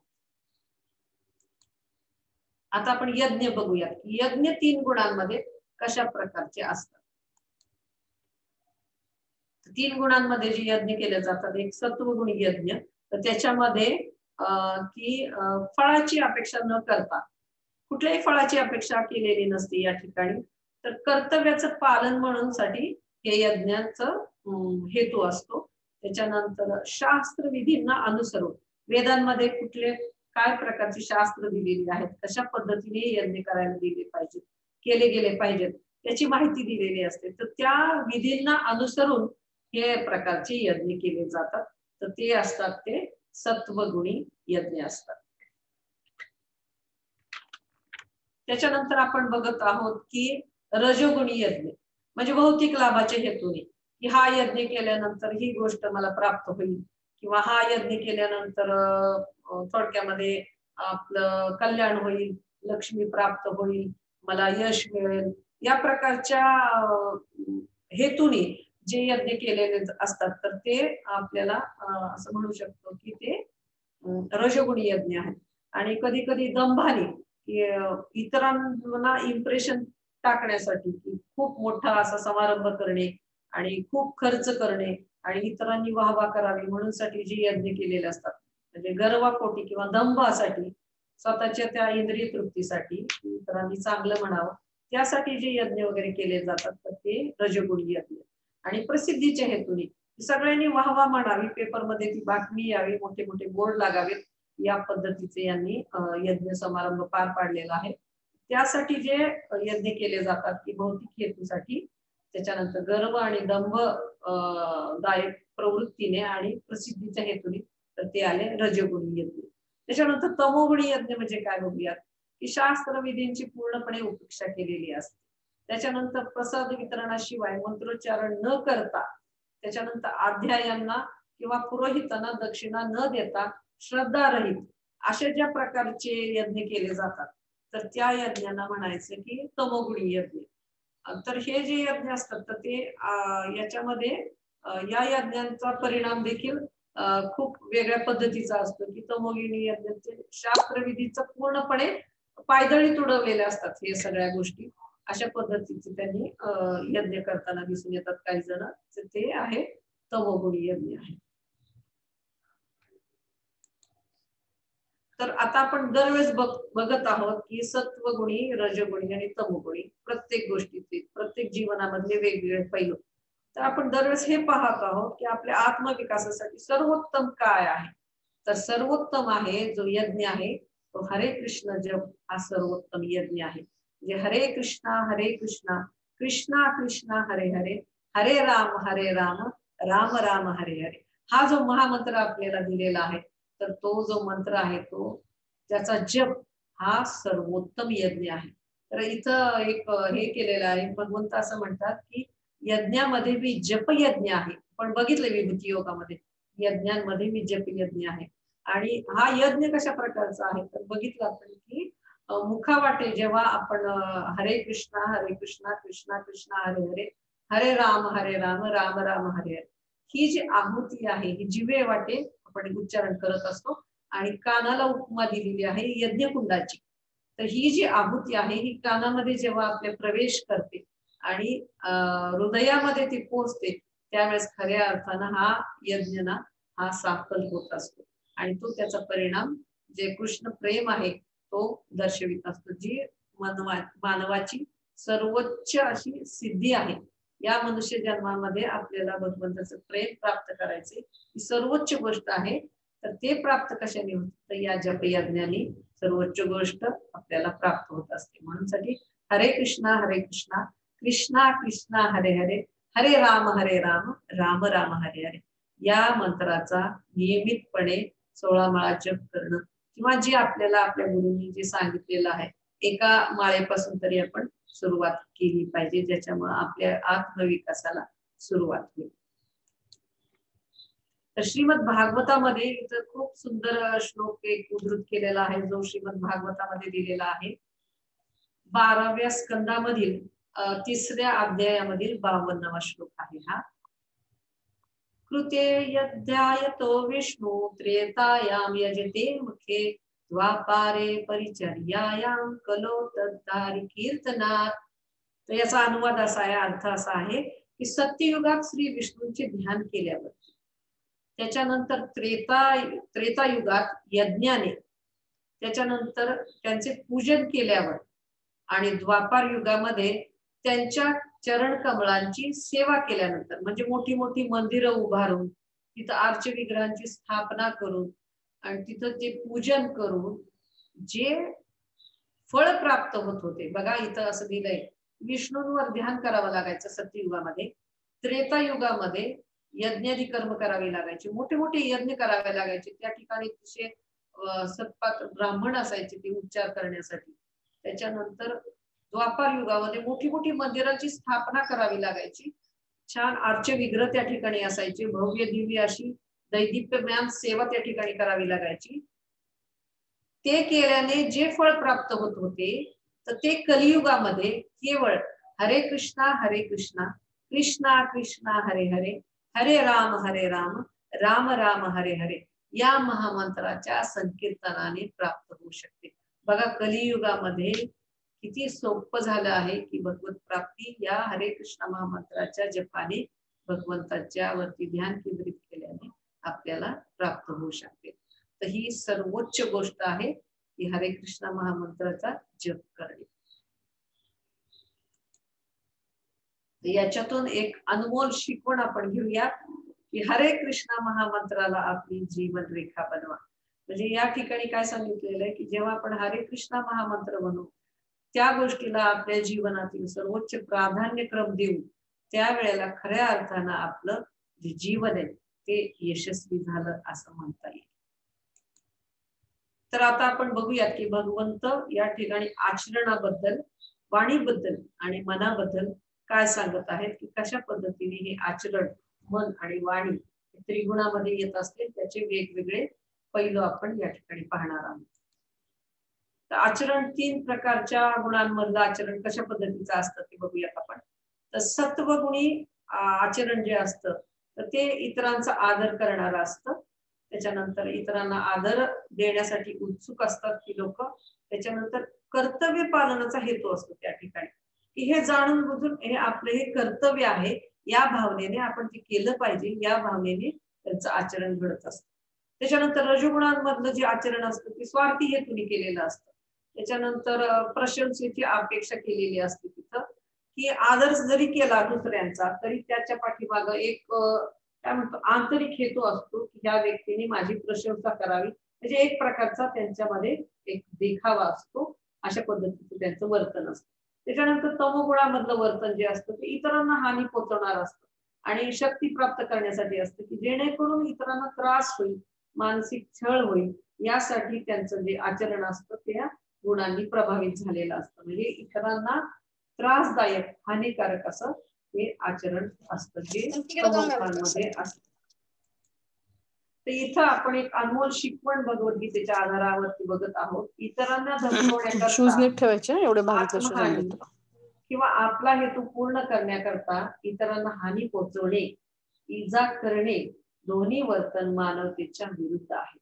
आता आपण यज्ञ बघूया. यज्ञ 3 गुणांमध्ये कशा प्रकारचे असतात. 3 गुणांमध्ये जे यज्ञ केले जातात, एक सत्वगुण यज्ञ, तर त्याच्यामध्ये की फळाची अपेक्षा न करता, कुठल्याही फळाची अपेक्षा केलेली नसते या ठिकाणी, तर कर्तव्याचं पालन म्हणून साठी हे यज्ञाचं हेतू असतो. त्याच्यानंतर शास्त्र विधींना अनुसरून वेदांमध्ये कुठले काय प्रकारचे शास्त्र दिलेली आहेत, कशा पद्धतीने यज्ञ करायला दिले पाहिजे, केले गेले पाहिजेत, त्याची माहिती दिलेली असते. तर त्या विधींना अनुसरून हे प्रकारचे यज्ञ केले जातात. तर ते असतात ते सत्वगुणी यज्ञ असतात. त्याच्यानंतर आपण बघत आहोत की रजोगुणी यज्ञ, म्हणजे भौतिक लाभाच्या हेतूने, की हा यज्ञ केल्यानंतर ही गोष्ट मला प्राप्त होईल किंवा हा यज्ञ केल्यानंतर थोडक्यामध्ये आपलं कल्याण होईल, लक्ष्मी प्राप्त होईल, मला यश मिळेल, या प्रकारच्या हेतूने जे यज्ञ केलेले असतात तर ते आपल्याला असं म्हणू शकतो की ते रजोगुणी यज्ञ आहे. आणि कधी कधी दंभाने की इतरांना इम्प्रेशन टाकण्यासाठी की खूप मोठा असा समारंभ करणे आणि खूप खर्च करणे आणि इतरांनी वाहवा करावी म्हणून साठी जे यज्ञ केलेले असतात, म्हणजे गर्वापोटी किंवा दंभासाठी, स्वतःच्या त्या इंद्रिय तृप्तीसाठी, इतरांनी चांगलं म्हणावं त्यासाठी जे यज्ञ वगैरे केले जातात तर ते रजोगुणी यज्ञ. आणि प्रसिद्धीच्या हेतूने सगळ्यांनी वाहवा म्हणावी, पेपरमध्ये ती बातमी यावी, मोठे मोठे बोर्ड लागावेत, या पद्धतीचे यांनी यज्ञ समारंभ पार पाडलेला आहे. त्यासाठी जे यज्ञ केले जातात की भौतिक हेतूसाठी, त्याच्यानंतर गर्व आणि दंभ दायक प्रवृत्तीने आणि प्रसिद्धीच्या हेतूने, तर ते आले रजोगुणी यज्ञ. त्याच्यानंतर तमोगुणी यज्ञ म्हणजे काय बघूयात, की शास्त्र विधींची पूर्णपणे उपेक्षा केलेली असते. त्याच्यानंतर प्रसाद वितरणाशिवाय मंत्रोच्चारण न करता, त्याच्यानंतर अध्यायांना किंवा पुरोहितांना दक्षिणा न देता श्रद्धारहित अशा ज्या प्रकारचे यज्ञ केले जातात तर त्या यज्ञांना म्हणायचं की तमोगुणी यज्ञ. तर हे जे यज्ञ असतात तर ते याच्यामध्ये या यज्ञांचा परिणाम देखील खूप वेगळ्या पद्धतीचा असतो, की तमोगिनी यज्ञाचे शास्त्रविधीचं पूर्णपणे पायदळी तुडवलेल्या असतात हे सगळ्या गोष्टी. अशा पद्धतीचे त्यांनी यज्ञ करताना दिसून येतात काही जण, ते आहे तमोगुणी यज्ञ आहे. तर आता आपण दरवेळेस बघत आहोत की सत्वगुणी, रजोगुणी आणि तमोगुणी प्रत्येक गोष्टीचे, प्रत्येक जीवनामधले वेगवेगळे पैलू. तर आपण दरवेळेस हे पाहत आहोत की आपल्या आत्मविकासासाठी सर्वोत्तम काय आहे. तर सर्वोत्तम आहे जो यज्ञ आहे तो हरे कृष्ण जप हा सर्वोत्तम यज्ञ आहे. म्हणजे हरे कृष्णा कृष्णा कृष्णा हरे हरे, हरे राम राम राम हरे हरे, हा जो महामंत्र आपल्याला दिलेला आहे तर तो जो मंत्र आहे तो त्याचा जप हा सर्वोत्तम यज्ञ आहे. तर इथं एक हे केलेलं आहे, भगवंत असं म्हणतात की यज्ञामध्ये मी जप यज्ञ आहे. पण बघितलं विभूती योगामध्ये यज्ञांमध्ये मी जप यज्ञ आहे. आणि हा यज्ञ कशा प्रकारचा आहे तर बघितलं आपण की मुखावाटे जेव्हा आपण हरे कृष्णा कृष्णा कृष्णा हरे हरे, हरे राम राम राम हरे हरे, ही जी आहुती आहे ही जिवे वाटे आपण उच्चारण करत असतो. आणि कानाला उपमा दिलेली आहे यज्ञकुंडाची. तर ही जी आहुती आहे ही कानामध्ये जेव्हा आपले प्रवेश करते आणि हृदयामध्ये ती पोहोचते त्यावेळेस खऱ्या अर्थानं हा यज्ञ ना हा साफल होत असतो. आणि तो त्याचा परिणाम जे कृष्ण प्रेम आहे तो दर्शवित असतो, जी मानवाची सर्वोच्च अशी सिद्धी आहे. या मनुष्य जन्मामध्ये आपल्याला भगवंताचं प्रेम प्राप्त करायचे ही सर्वोच्च गोष्ट आहे. तर ते प्राप्त कशाने होत तर या जप यज्ञाने सर्वोच्च गोष्ट आपल्याला प्राप्त होत असते. म्हणून साठी हरे कृष्णा कृष्णा कृष्णा हरे हरे, हरे राम राम राम हरे हरे, या मंत्राचा नियमितपणे 16 माळा जप करणं किंवा जे आपल्याला आपल्या गुरूंनी जे सांगितलेलं आहे एका माळेपासून तरी आपण सुरुवात केली पाहिजे, ज्याच्यामुळे आपल्या आत्मविकासाला सुरुवात होईल. तर श्रीमद भागवतामध्ये इथं खूप सुंदर श्लोक एक उद्धृत केलेला आहे जो श्रीमद भागवतामध्ये दिलेला आहे. 12व्या स्कंदामधील 3ऱ्या अध्यायामधील 52वा श्लोक आहे हा. कृते यद्यायतो विष्णु त्रेतायाम यजते मुखे, द्वापारे परिचर्यायाम कलो तद्धारी कीर्तनात. तर याचा अनुवाद असा आहे, अर्थ असा आहे की सत्ययुगात श्री विष्णूंचे ध्यान केल्यावर, त्याच्यानंतर त्रेतायुगात यज्ञाने, त्याच्यानंतर त्यांचे पूजन केल्यावर आणि द्वापार युगामध्ये त्यांच्या चरण कमळांची सेवा केल्यानंतर, म्हणजे मोठी मोठी मंदिरं उभारून तिथं आर्च विग्रहांची स्थापना करून आणि तिथं ते पूजन करून जे फळ प्राप्त होत होते. बघा इथं असं दिलंय विष्णूंवर ध्यान करावं लागायचं सत्ययुगामध्ये, त्रेतायुगामध्ये यज्ञादी कर्म करावे लागायचे, मोठे मोठे यज्ञ करावे लागायचे. त्या ठिकाणी तिचे सत्पात ब्राह्मण असायचे ते उच्चार करण्यासाठी. त्याच्यानंतर द्वापार युगामध्ये मोठी मोठी मंदिरांची स्थापना करावी लागायची, छान आर्च विग्रह त्या ठिकाणी असायचे, भव्य दिव्य अशी दैदिप्यमान सेवा त्या ठिकाणी करावी लागायची. ते केल्याने जे फळ प्राप्त होत होते तर ते कलियुगामध्ये केवळ हरे कृष्णा कृष्णा कृष्णा हरे हरे, हरे राम राम राम हरे हरे, या महामंत्राच्या संकीर्तनाने प्राप्त होऊ शकते. बघा कलियुगामध्ये किती सोपं झालं आहे की भगवत प्राप्ती या हरे कृष्ण महामंत्राच्या जपाने भगवंताच्या वरती ध्यान केंद्रित केल्याने आपल्याला प्राप्त होऊ शकते. तर ही सर्वोच्च गोष्ट आहे की हरे कृष्ण महामंत्राचा जप करणे. याच्यातून एक अनमोल शिकवण आपण घेऊया की हरे कृष्ण महामंत्राला आपली जीवन रेखा बनवा. म्हणजे या ठिकाणी काय सांगितलेलं आहे की जेव्हा आपण हरे कृष्ण महामंत्र म्हणू त्या गोष्टीला आपल्या जीवनातील सर्वोच्च प्राधान्यक्रम देऊ त्यावेळेला खऱ्या अर्थानं आपलं जे जीवन आहे ते यशस्वी झालं असं म्हणता येईल. तर आता आपण बघूया की भगवंत या ठिकाणी आचरणाबद्दल, वाणीबद्दल आणि मनाबद्दल काय सांगत आहेत की कशा पद्धतीने हे आचरण, मन आणि वाणी त्रिगुणामध्ये येत असते त्याचे वेगवेगळे पैलू आपण या ठिकाणी पाहणार आहोत. तर आचरण 3 प्रकारच्या गुणांमधलं आचरण कशा पद्धतीचं असतं ते बघूयात आपण. तर सत्वगुणी आचरण जे असतं तर ते इतरांचा आदर करणारं असतं. त्याच्यानंतर इतरांना आदर देण्यासाठी उत्सुक असतात ती लोक. त्याच्यानंतर कर्तव्य पालनाचा हेतू असतो त्या ठिकाणी की हे जाणून बुजून हे आपले हे कर्तव्य आहे या भावनेने आपण ते केलं पाहिजे या भावनेने त्यांचं आचरण घडत असतं. त्याच्यानंतर रजोगुणांमधलं जे आचरण असतं ते स्वार्थी हेतूने केलेलं असतं. त्याच्यानंतर प्रशंसेची अपेक्षा केलेली असते तिथं की आदर जरी केला दुसऱ्यांचा तरी त्याच्या पाठीमागं एक काय म्हणतो आंतरिक हेतू असतो की ह्या व्यक्तीने माझी प्रशंसा करावी. म्हणजे एक प्रकारचा त्यांच्यामध्ये एक देखावा असतो. अशा पद्धतीचं त्यांचं वर्तन असतं. त्याच्यानंतर तमोगुणामधलं वर्तन जे असतं ते इतरांना हानी पोहोचवणार असतं आणि शक्ती प्राप्त करण्यासाठी असतं की जेणेकरून इतरांना त्रास होईल, मानसिक छळ होईल यासाठी त्यांचं जे आचरण असतं त्या गुणांनी प्रभावित झालेलं असतं. म्हणजे इतरांना त्रासदायक, हानिकारक असं हे आचरण असतं जे तमोगुणांमध्ये असतं. तर इथं आपण एक अनमोल शिकवण भगवद्गीतेच्या आधारावरती बघत आहोत. इतरांना धमकवण्याकरता आत्महानी किंवा आपला हेतू पूर्ण करण्याकरता इतरांना हानी पोहोचवणे, इजा करणे दोन्ही वर्तन मानवतेच्या विरुद्ध आहे.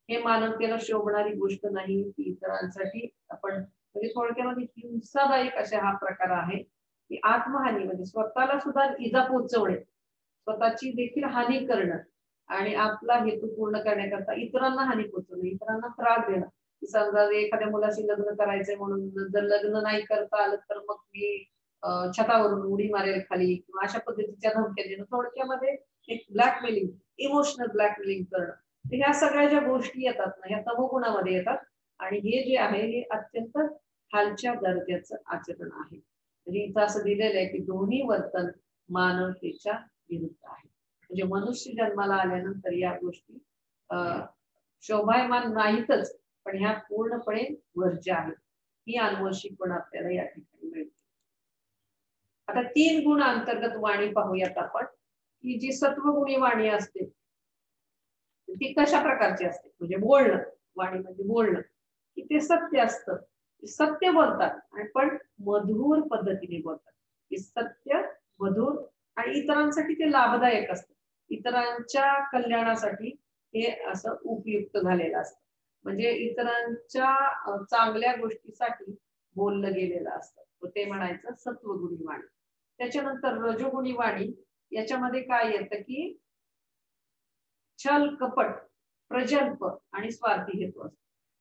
हे मानवतेला शोभणारी गोष्ट नाही की इतरांसाठी आपण म्हणजे थोडक्यामध्ये हिंसादायक अशा हा प्रकार आहे की आत्महानी म्हणजे स्वतःला सुद्धा इजा पोहोचवणे, स्वतःची देखील हानी करणं आणि आपला हेतू पूर्ण करण्याकरता इतरांना हानी पोहोचवणे, इतरांना त्रास देणं. समजा एखाद्या मुलाशी लग्न करायचंय म्हणून जर लग्न नाही करता आलं तर मग मी छतावरून उडी मारेल खाली किंवा अशा पद्धतीच्या धमक्या देणं. थोडक्यामध्ये एक ब्लॅकमेलिंग, इमोशनल ब्लॅकमेलिंग करणं. तर ह्या सगळ्या ज्या गोष्टी येतात ना ह्या तमोगुणामध्ये येतात आणि हे जे आहे हे अत्यंत खालच्या दर्जाचं आचरण आहे. म्हणजे इथं असं दिलेलं आहे की दोन्ही वर्तन मानवतेच्या विरुद्ध आहे. म्हणजे मनुष्य जन्माला आल्यानंतर या गोष्टी शोभायमान नाहीतच पण ह्या पूर्णपणे वर्ज्य आहेत. ही अनमोल शिकवण आपल्याला या ठिकाणी मिळते. आता 3 गुण अंतर्गत वाणी पाहूयात आपण की जी सत्वगुणी वाणी असते ती कशा प्रकारची असते. म्हणजे बोलणं, वाणी म्हणजे बोलणं की ते सत्य असतं, सत्य बोलतात आणि पण मधुर पद्धतीने बोलतात. की सत्य, मधुर आणि इतरांसाठी ते लाभदायक असतं. इतरांच्या कल्याणासाठी हे असं उपयुक्त झालेलं असतं. म्हणजे इतरांच्या चांगल्या गोष्टीसाठी बोललं गेलेलं असतं. ते म्हणायचं सत्वगुणी वाणी. त्याच्यानंतर रजोगुणी वाणी याच्यामध्ये काय येतं की छल, कपट, प्रजल्प आणि स्वार्थी हेतू असतो.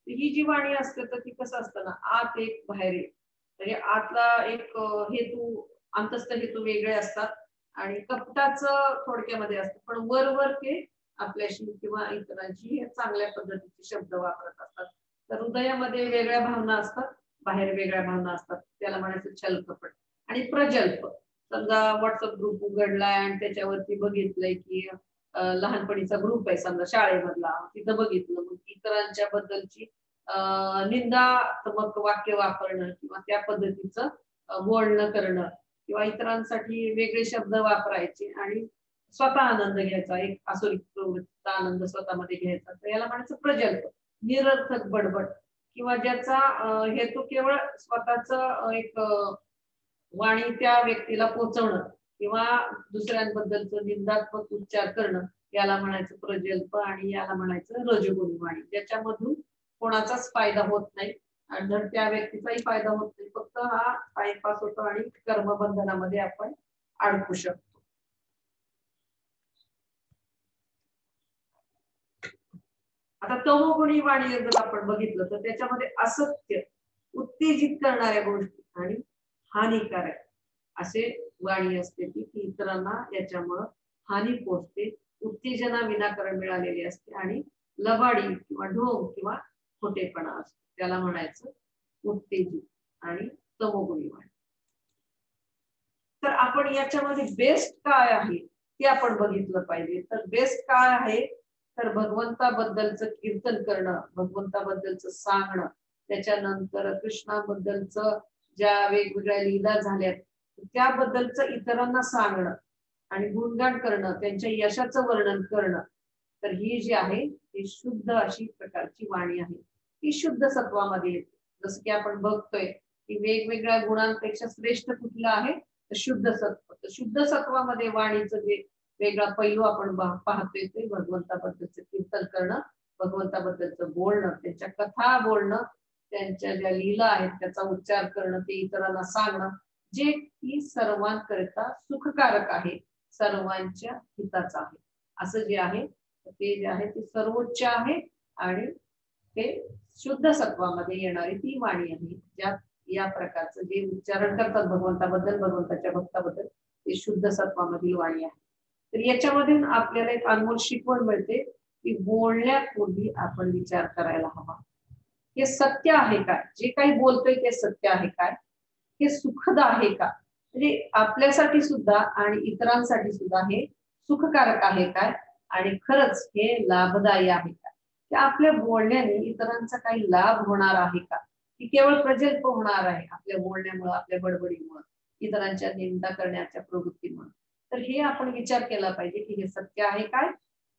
ही जी वाणी असते तर ती कसं असतं ना आत एक बाहेर एक. म्हणजे आतला एक हेतू, अंतस्थ हेतू वेगळे असतात आणि कपटाचं थोडक्यामध्ये असतं पण वर ते आपल्याशी किंवा इतरांशी चांगल्या पद्धतीचे शब्द वापरत असतात. तर हृदयामध्ये वेगळ्या भावना असतात, बाहेर वेगळ्या भावना असतात. त्याला म्हणायचं छल, कपट आणि प्रजल्प. समजा व्हॉट्सअप ग्रुप उघडलाय आणि त्याच्यावरती बघितलंय की लहानपणीचा ग्रुप आहे समजा शाळेमधला तिथं बघितलं मग इतरांच्या बद्दलची निंदात्मक वाक्य वापरणं किंवा त्या पद्धतीचं बोलणं करणं किंवा इतरांसाठी वेगळे शब्द वापरायचे आणि स्वतः आनंद घ्यायचा, एक आसुरिक प्रवृत्तीचा आनंद स्वतःमध्ये घ्यायचा. तर याला म्हणायचं प्रजल्प, निरर्थक बडबड किंवा ज्याचा हेतू केवळ स्वतःच एक वाणी त्या व्यक्तीला पोहोचवणं किंवा दुसऱ्यांबद्दलचं निंदात्मक उच्चार करणं याला म्हणायचं प्रजल्प आणि याला म्हणायचं रजोगुणी वाणी. ज्याच्यामधून कोणाचाच फायदा होत नाही आणि जर त्या व्यक्तीचाही फायदा होत नाही, फक्त हा टाइमपास होतो आणि कर्मबंधनामध्ये आपण अडकू शकतो. आता तमोगुणी वाणी जर आपण बघितलं तर त्याच्यामध्ये असत्य, उत्तेजित करणाऱ्या गोष्टी आणि हानिकारक असे वाणी असते ती इतरांना याच्यामुळं हानी पोहोचते, उत्तेजना विनाकारण मिळालेली असते आणि लबाडी किंवा ढोंग किंवा खोटेपणा असतो, त्याला म्हणायचं उत्तेजित आणि तमोगुणी वाणी. तर आपण याच्यामध्ये बेस्ट काय आहे ते आपण बघितलं पाहिजे. तर बेस्ट काय आहे तर भगवंताबद्दलचं कीर्तन करणं, भगवंताबद्दलचं सांगणं, त्याच्यानंतर कृष्णाबद्दलचं ज्या वेगवेगळ्या लीला झाल्यात त्याबद्दलचं इतरांना सांगणं आणि गुणगान करणं, त्यांच्या यशाचं वर्णन करणं. तर ही जी आहे ही शुद्ध अशी प्रकारची वाणी आहे, ती शुद्ध सत्वामध्ये येते. जसं की आपण बघतोय की वेगवेगळ्या गुणांपेक्षा श्रेष्ठ कुठलं आहे तर शुद्ध सत्व. तर शुद्ध सत्वामध्ये वाणीचं जे वेगळा पैलू आपण पाहतोय ते भगवंताबद्दलचं कीर्तन करणं, भगवंताबद्दलचं बोलणं, त्यांच्या कथा बोलणं, त्यांच्या ज्या लीला आहेत त्याचा उच्चार करणं, ते इतरांना सांगणं, जे की सर्वांकरिता सुखकारक आहे, सर्वांच्या हिताचं आहे. असं जे आहे ते जे आहे ते सर्वोच्च आहे आणि ते शुद्ध सत्वामध्ये येणारी ती वाणी आहे, ज्यात या प्रकारचं जे उच्चारण करतात भगवंताबद्दल, भगवंताच्या भक्ताबद्दल, ते शुद्ध सत्वामधील वाणी आहे. तर याच्यामधून आपल्याला एक अनमोल शिकवण मिळते की बोलण्यापूर्वी आपण विचार करायला हवा. हे सत्य आहे का, जे काही बोलतोय ते सत्य आहे काय, हे सुखद आहे का, म्हणजे आपल्यासाठी सुद्धा आणि इतरांसाठी सुद्धा हे सुखकारक आहे काय आणि खरंच हे लाभदायी आहे का, की आपल्या बोलण्याने इतरांचा काही लाभ होणार आहे का, की केवळ प्रजल्प होणार आहे आपल्या बोलण्यामुळे, आपल्या बडबडीमुळे, इतरांच्या निंदा करण्याच्या प्रवृत्तीमुळे. तर हे आपण विचार केला पाहिजे की हे सत्य आहे काय,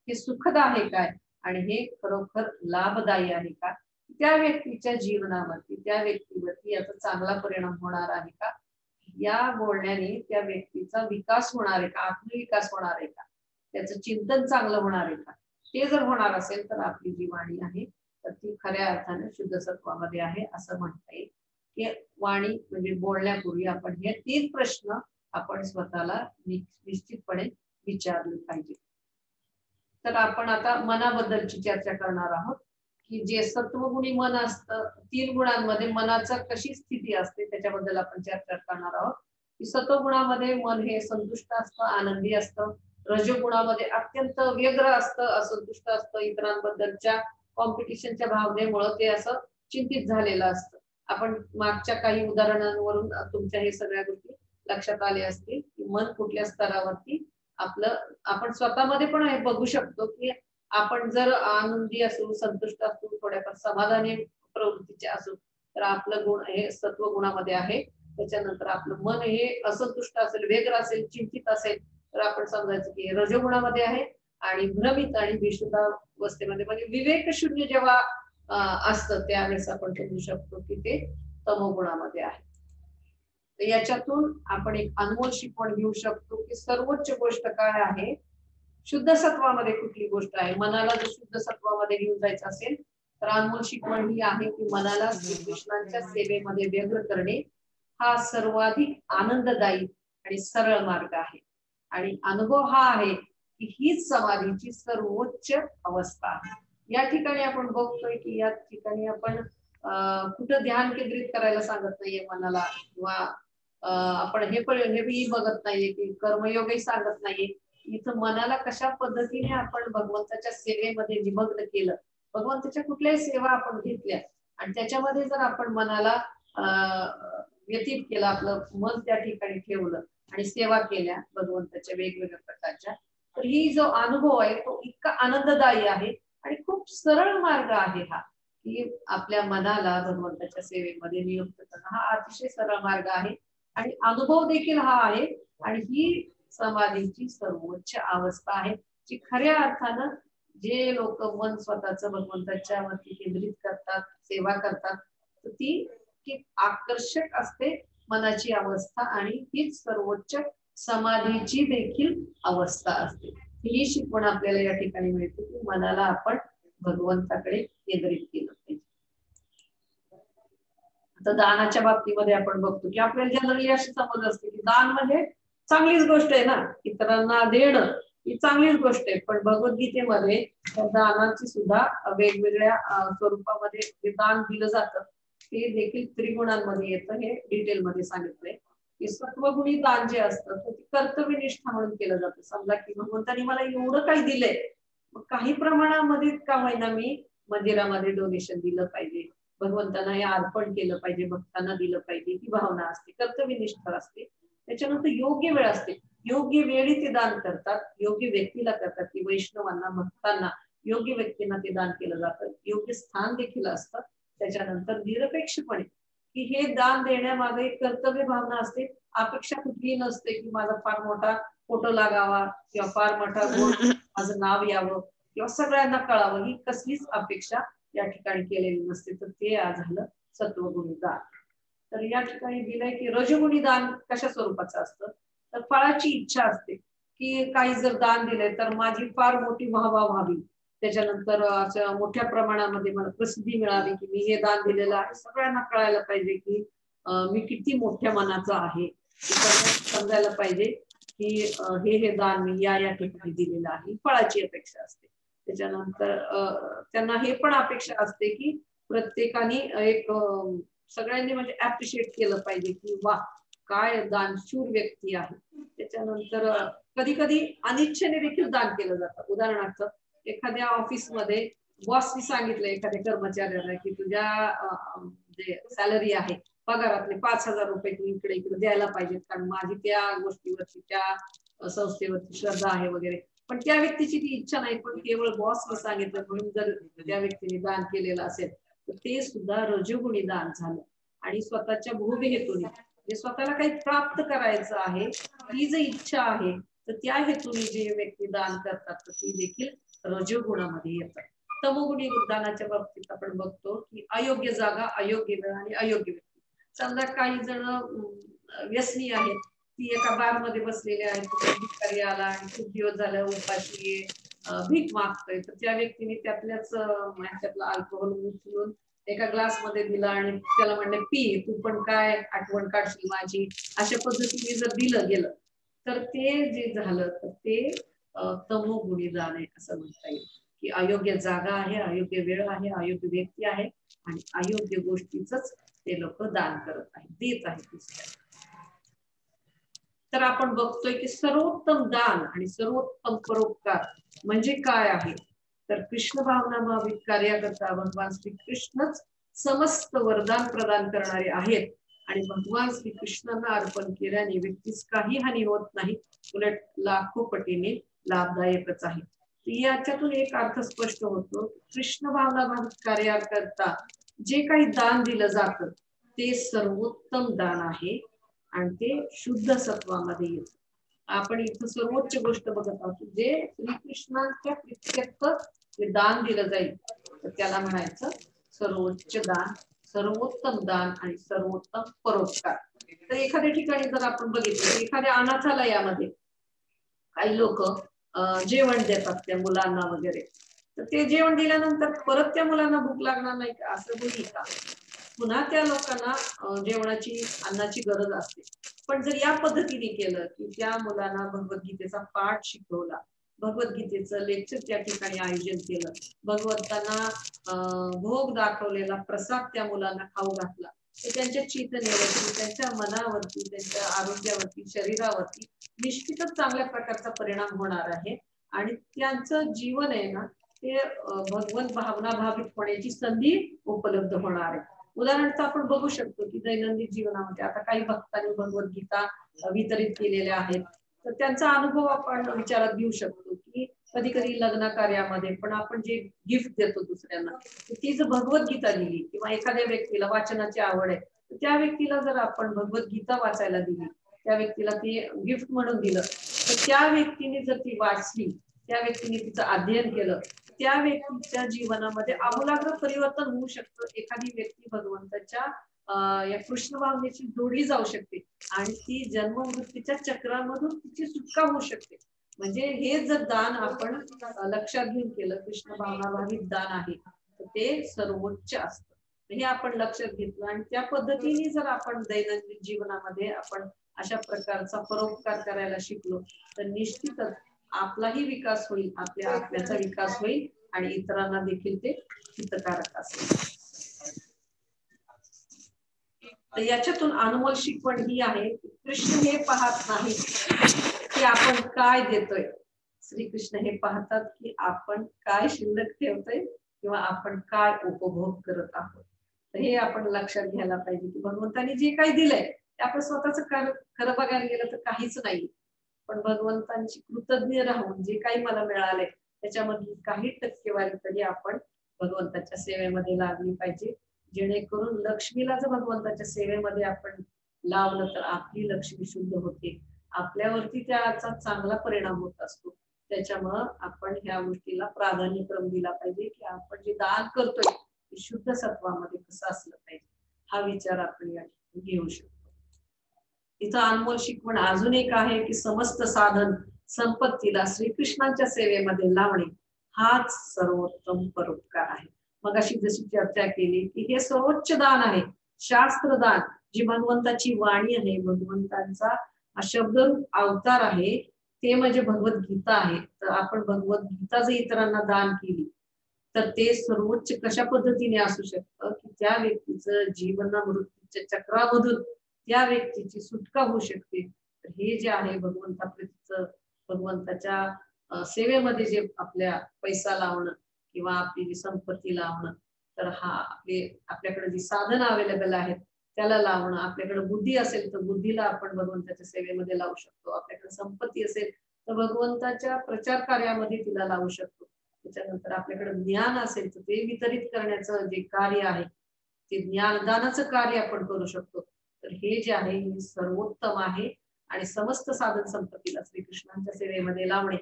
हे सुखद आहे काय आणि हे खरोखर लाभदायी आहे का, त्या व्यक्तीच्या जीवनावरती, त्या व्यक्तीवरती याचा चांगला परिणाम होणार आहे का, या बोलण्याने त्या व्यक्तीचा विकास होणार आहे का, आत्मविकास होणार आहे का, त्याचं चिंतन चांगलं होणार आहे का. ते जर होणार असेल तर आपली जी वाणी आहे तर ती खऱ्या अर्थाने शुद्ध सत्वामध्ये आहे असं म्हणता येईल. की वाणी म्हणजे बोलण्यापूर्वी आपण हे 3 प्रश्न आपण स्वतःला निश्चितपणे विचारले पाहिजे. तर आपण आता मनाबद्दलची चर्चा करणार आहोत की जे सत्वगुणी मन असतं, 3 गुणांमध्ये मनाचा कशी स्थिती असते त्याच्याबद्दल आपण चर्चा करणार आहोत. की सत्वगुणामध्ये मन हे संतुष्ट असतं, आनंदी असतं. रजोगुणामध्ये अत्यंत व्यग्र असतं, असंतुष्ट असतं, इतरांबद्दलच्या कॉम्पिटिशनच्या भावनेमुळे ते असं चिंतित झालेलं असतं. आपण मागच्या काही उदाहरणांवरून तुमच्या हे सगळ्या गोष्टी लक्षात आले असतील की मन कुठल्या स्तरावरती आपलं, आपण स्वतःमध्ये पण हे बघू शकतो की आपण जर आनंदी असू, संतुष्ट असू, थोड्याफार समाधानी प्रवृत्तीचे असू तर आपलं गुण हे सत्व गुणामध्ये आहे. त्याच्यानंतर आपलं मन हे असंतुष्ट असेल, व्यग्र असेल, चिंतित असेल तर आपण समजायचं की रजोगुणामध्ये आहे. आणि भ्रमित आणि बेशुद्धावस्थेमध्ये म्हणजे विवेक शून्य जेव्हा असतं त्यावेळेस आपण समजू शकतो की ते तमोगुणामध्ये आहे. तर याच्यातून आपण एक अनमोल शिकवण घेऊ शकतो की सर्वोच्च गोष्ट काय आहे, शुद्ध सत्वामध्ये कुठली गोष्ट आहे. मनाला जर शुद्ध सत्वामध्ये घेऊन जायचं असेल तर अनमोल शिकवण ही आहे की मनाला श्रीकृष्णांच्या सेवेमध्ये व्यग्र करणे हा सर्वाधिक आनंददायी आणि सरळ मार्ग आहे. आणि अनुभव हा आहे की हीच समाधीची सर्वोच्च अवस्था आहे. या ठिकाणी आपण बघतोय की या ठिकाणी आपण कुठं ध्यान केंद्रित करायला सांगत नाहीये मनाला, किंवा आपण हे बघत नाहीये की कर्मयोगही सांगत नाहीये. इथं मनाला कशा पद्धतीने आपण भगवंताच्या सेवेमध्ये निमग्न केलं, भगवंताच्या कुठल्याही सेवा आपण घेतल्या आणि त्याच्यामध्ये जर आपण मनाला व्यतीत केलं, आपलं मन त्या ठिकाणी ठेवलं आणि सेवा केल्या भगवंताच्या वेगवेगळ्या प्रकारच्या, तर ही जो अनुभव आहे तो इतका आनंददायी आहे आणि खूप सरळ मार्ग आहे हा, की आपल्या मनाला भगवंताच्या सेवेमध्ये नियुक्त करणं हा अतिशय सरळ मार्ग आहे. आणि अनुभव देखील हा आहे आणि ही समाधीची सर्वोच्च अवस्था आहे, जी खऱ्या अर्थानं जे लोक मन स्वतःच भगवंताच्या वरती केंद्रित करतात, सेवा करतात, तर ती आकर्षक असते मनाची अवस्था आणि हीच सर्वोच्च समाधीची देखील अवस्था असते. ही शिकवण आपल्याला या ठिकाणी मिळते की मनाला आपण भगवंताकडे केंद्रित केलं पाहिजे. आता दानाच्या बाबतीमध्ये आपण बघतो की आपल्याला जनरली अशी समज असते की दान म्हणजे चांगलीच गोष्ट आहे ना, इतरांना देणं ही चांगलीच गोष्ट आहे, पण भगवद्गीतेमध्ये दानाची सुद्धा वेगवेगळ्या स्वरूपामध्ये जे दान दिलं जातं ते देखील त्रिगुणांमध्ये येतं, हे डिटेलमध्ये सांगितलंय की सत्वगुणी दान जे असतं ते कर्तव्यनिष्ठा म्हणून केलं जातं. समजा की भगवंतानी मला एवढं काही दिलंय, मग काही प्रमाणामध्ये का होईना मी मंदिरामध्ये डोनेशन दिलं पाहिजे, भगवंतांना हे अर्पण केलं पाहिजे, भक्तांना दिलं पाहिजे, ही भावना असते, कर्तव्यनिष्ठा असते. त्याच्यानंतर योग्य वेळ असते, योग्य वेळी ते दान करतात, योग्य व्यक्तीला करतात, की वैष्णवांना भक्तांना योग्य व्यक्तींना ते दान केलं जातं, योग्य स्थान देखील असतं. त्याच्यानंतर निरपेक्षपणे की हे दान देण्यामागे एक कर्तव्य भावना असते, अपेक्षा कुठलीही नसते की माझा फार मोठा फोटो लागावा किंवा फार मोठा बोर्ड माझं नाव यावं किंवा सगळ्यांना कळावं, ही कसलीच अपेक्षा या ठिकाणी केलेली नसते. तर ते झालं सत्वगुणी दान. तर या ठिकाणी दिलंय की रजोगुणी दान कशा स्वरूपाचं असतं, तर फळाची इच्छा असते की काही जर दान दिले तर माझी फार मोठी वाहवा व्हावी, त्याच्यानंतर असं मोठ्या प्रमाणामध्ये मला प्रसिद्धी मिळावी की मी हे दान दिलेलं आहे, सगळ्यांना कळायला पाहिजे की मी किती मोठ्या मनाचा आहे, समजायला पाहिजे की हे दान मी या या ठिकाणी दिलेलं आहे, फळाची अपेक्षा असते. त्याच्यानंतर त्यांना हे पण अपेक्षा असते की प्रत्येकाने एक सगळ्यांनी म्हणजे अप्रिशिएट केलं पाहिजे की वा काय दानशूर व्यक्ती आहे. त्याच्यानंतर कधी कधी अनिच्छेने देखील दान केलं जातं. उदाहरणार्थ एखाद्या ऑफिसमध्ये बॉसनी सांगितलं एखाद्या कर्मचाऱ्याला की तुझ्या जे सॅलरी आहे पगारातले 5,000 रुपये तू इकडे इकडे द्यायला पाहिजेत, कारण माझी त्या गोष्टीवरची त्या संस्थेवरची श्रद्धा आहे वगैरे. पण त्या व्यक्तीची ती इच्छा नाही, पण केवळ बॉसने सांगितलं म्हणून जर त्या व्यक्तीने दान केलेलं असेल तर ते सुद्धा रजोगुणी दान झालं. आणि स्वतःच्या भोग हेतूने जे स्वतःला काही प्राप्त करायचं आहे, ती जी इच्छा आहे, तर त्या हेतूने जे व्यक्ती दान करतात तर ती देखील रजोगुणामध्ये येतात. तमोगुणी दानाच्या बाबतीत आपण बघतो की अयोग्य जागा, अयोग्य वेळ आणि अयोग्य व्यक्ती. समजा काही जण व्यसनी आहेत, ती एका बार मध्ये बसलेले आहेत, भिकारी आला आणि खूप दिवस झालं उपाशी भीक मागतोय, तर त्या व्यक्तीने त्यातल्याच ह्याच्यातलं अल्कोहोल उचलून एका ग्लास मध्ये दिला आणि त्याला म्हणले पी, तू पण काय आठवण काढशील माझी, अशा पद्धतीने जर दिलं गेलं तर ते जे झालं तर ते तमोगुणी दान आहे असं म्हणता येईल. की अयोग्य जागा आहे, अयोग्य वेळ आहे, अयोग्य व्यक्ती आहे आणि अयोग्य गोष्टीच ते लोक दान करत आहेत, देत आहेत दुसऱ्याला. तर आपण बघतोय की सर्वोत्तम दान आणि सर्वोत्तम परोपकार म्हणजे काय आहे, तर कृष्ण भावना भावित कार्याकरता भगवान श्रीकृष्णच समस्त वरदान प्रदान करणारे आहेत आणि भगवान श्रीकृष्णांना अर्पण केल्याने व्यक्तीस काही हानी होत नाही, उलट लाखो पटीने लाभदायकच आहे. याच्यातून एक अर्थ स्पष्ट होतो, कृष्ण भावना भावित कार्याकरता जे काही दान दिलं जातं ते सर्वोत्तम दान आहे आणि ते शुद्ध सत्वामध्ये येतं. आपण इथं सर्वोच्च गोष्ट बघत आहोत, जे श्रीकृष्णांच्या प्रित्यर्थ जे दान दिलं जाईल तर त्याला म्हणायचं सर्वोच्च दान, सर्वोत्तम दान आणि सर्वोत्तम परोपकार. तर एखाद्या ठिकाणी जर आपण बघितलं, एखाद्या अनाथालयामध्ये काही लोक जेवण देतात त्या मुलांना वगैरे, तर ते जेवण दिल्यानंतर परत त्या मुलांना भूक लागणार नाही का, असं होईल का? पुन्हा त्या लोकांना जेवणाची अन्नाची गरज असते. पण जर या पद्धतीने केलं की त्या मुलांना भगवद्गीतेचा पाठ शिकवला, भगवद्गीतेचं लेक्चर त्या ठिकाणी आयोजन केलं, भगवंतांना भोग दाखवलेला प्रसाद त्या मुलांना खाऊ घातला, तर त्यांच्या चैतन्यावरती, त्यांच्या मनावरती, त्यांच्या आरोग्यावरती, शरीरावरती निश्चितच चांगल्या प्रकारचा परिणाम होणार आहे आणि त्यांचं जीवन आहे ना ते भगवंत भावना भावित होण्याची संधी उपलब्ध होणार आहे. उदाहरणार्थ आपण बघू शकतो की दैनंदिन जीवनामध्ये आता काही भक्तांनी भगवद्गीता वितरित केलेल्या आहेत, तर त्यांचा अनुभव आपण विचारात घेऊ शकतो की कधी कधी लग्न कार्यामध्ये पण आपण जे गिफ्ट देतो दुसऱ्यांना, ती जर भगवद्गीता दिली किंवा एखाद्या व्यक्तीला वाचनाची आवड आहे तर त्या व्यक्तीला जर आपण भगवद्गीता वाचायला दिली, त्या व्यक्तीला ती गिफ्ट म्हणून दिलं, तर त्या व्यक्तीने जर ती वाचली, त्या व्यक्तीने तिचं अध्ययन केलं, त्या व्यक्तीच्या जीवनामध्ये आमूलाग्र परिवर्तन होऊ शकतं. एखादी व्यक्ती भगवंताच्या या कृष्ण भावनेची जोडली जाऊ शकते आणि ती जन्ममृत्यूच्या चक्रामधून तिची सुटका होऊ शकते. म्हणजे हे जर दान आपण लक्षात घेऊन केलं, कृष्ण भावनाभावित दान आहे तर ते सर्वोच्च असतं, हे आपण लक्षात घेतलं आणि त्या पद्धतीने जर आपण दैनंदिन जीवनामध्ये आपण अशा प्रकारचा परोपकार करायला शिकलो तर निश्चितच आपलाही विकास होईल, आपल्या आत्म्याचा विकास होईल आणि इतरांना देखील ते हितकारक असेल. तर याच्यातून अनमोल शिकवण ही आहे, कृष्ण हे पाहत नाही की आपण काय देतोय, श्रीकृष्ण हे पाहतात की आपण काय शिल्लक ठेवतोय किंवा आपण काय उपभोग करत आहोत. तर हे आपण लक्षात घ्यायला पाहिजे की भगवंतानी जे काही दिलंय ते आपण स्वतःच खरं बघायला गेलं तर काहीच नाही, पण भगवंतांची कृतज्ञ राहून जे काही मला मिळालंय त्याच्यामधली काही टक्केवारी तरी आपण भगवंताच्या सेवेमध्ये लागली पाहिजे, जेणेकरून लक्ष्मीला जर भगवंताच्या सेवेमध्ये आपण लावलं तर आपली लक्ष्मी शुद्ध होते, आपल्यावरती त्याचा चांगला परिणाम होत असतो. त्याच्यामुळं आपण ह्या गोष्टीला प्राधान्यक्रम दिला पाहिजे की आपण जे दान करतोय ते शुद्ध सत्वामध्ये कसं असलं पाहिजे, हा विचार आपण या ठिकाणी घेऊ शकतो. इथं अनमोल शिकवण अजून एक आहे की समस्त साधन संपत्तीला श्रीकृष्णांच्या सेवेमध्ये लावणे हाच सर्वोत्तम परोपकार आहे. मग अशी जशी चर्चा केली की हे सर्वोच्च दान आहे, शास्त्रदान, जी भगवंताची वाणी आहे, भगवंतांचा शब्द अवतार आहे, ते म्हणजे भगवद्गीता आहे. तर आपण भगवद्गीता जर इतरांना दान केली तर ते सर्वोच्च कशा पद्धतीने असू शकतं की त्या व्यक्तीचं जीवन मृत्यूच्या चक्रामधून त्या व्यक्तीची सुटका होऊ शकते. तर हे जे आहे भगवंताप्रतीचं, भगवंताच्या सेवेमध्ये जे आपल्या पैसा लावणं किंवा आपली जी संपत्ती लावणं, तर हा आपल्याकडे जी साधन अवेलेबल आहेत त्याला लावणं, आपल्याकडे बुद्धी असेल तर बुद्धीला आपण भगवंताच्या सेवेमध्ये लावू शकतो, आपल्याकडे संपत्ती असेल तर भगवंताच्या प्रचार कार्यामध्ये तिला लावू शकतो. त्याच्यानंतर आपल्याकडे ज्ञान असेल तर ते वितरित करण्याचं जे कार्य आहे ते ज्ञानदानाचं कार्य आपण करू शकतो. तर हे जे आहे हे सर्वोत्तम आहे आणि समस्त साधन संपत्तीला श्रीकृष्णांच्या सेवेमध्ये लावणे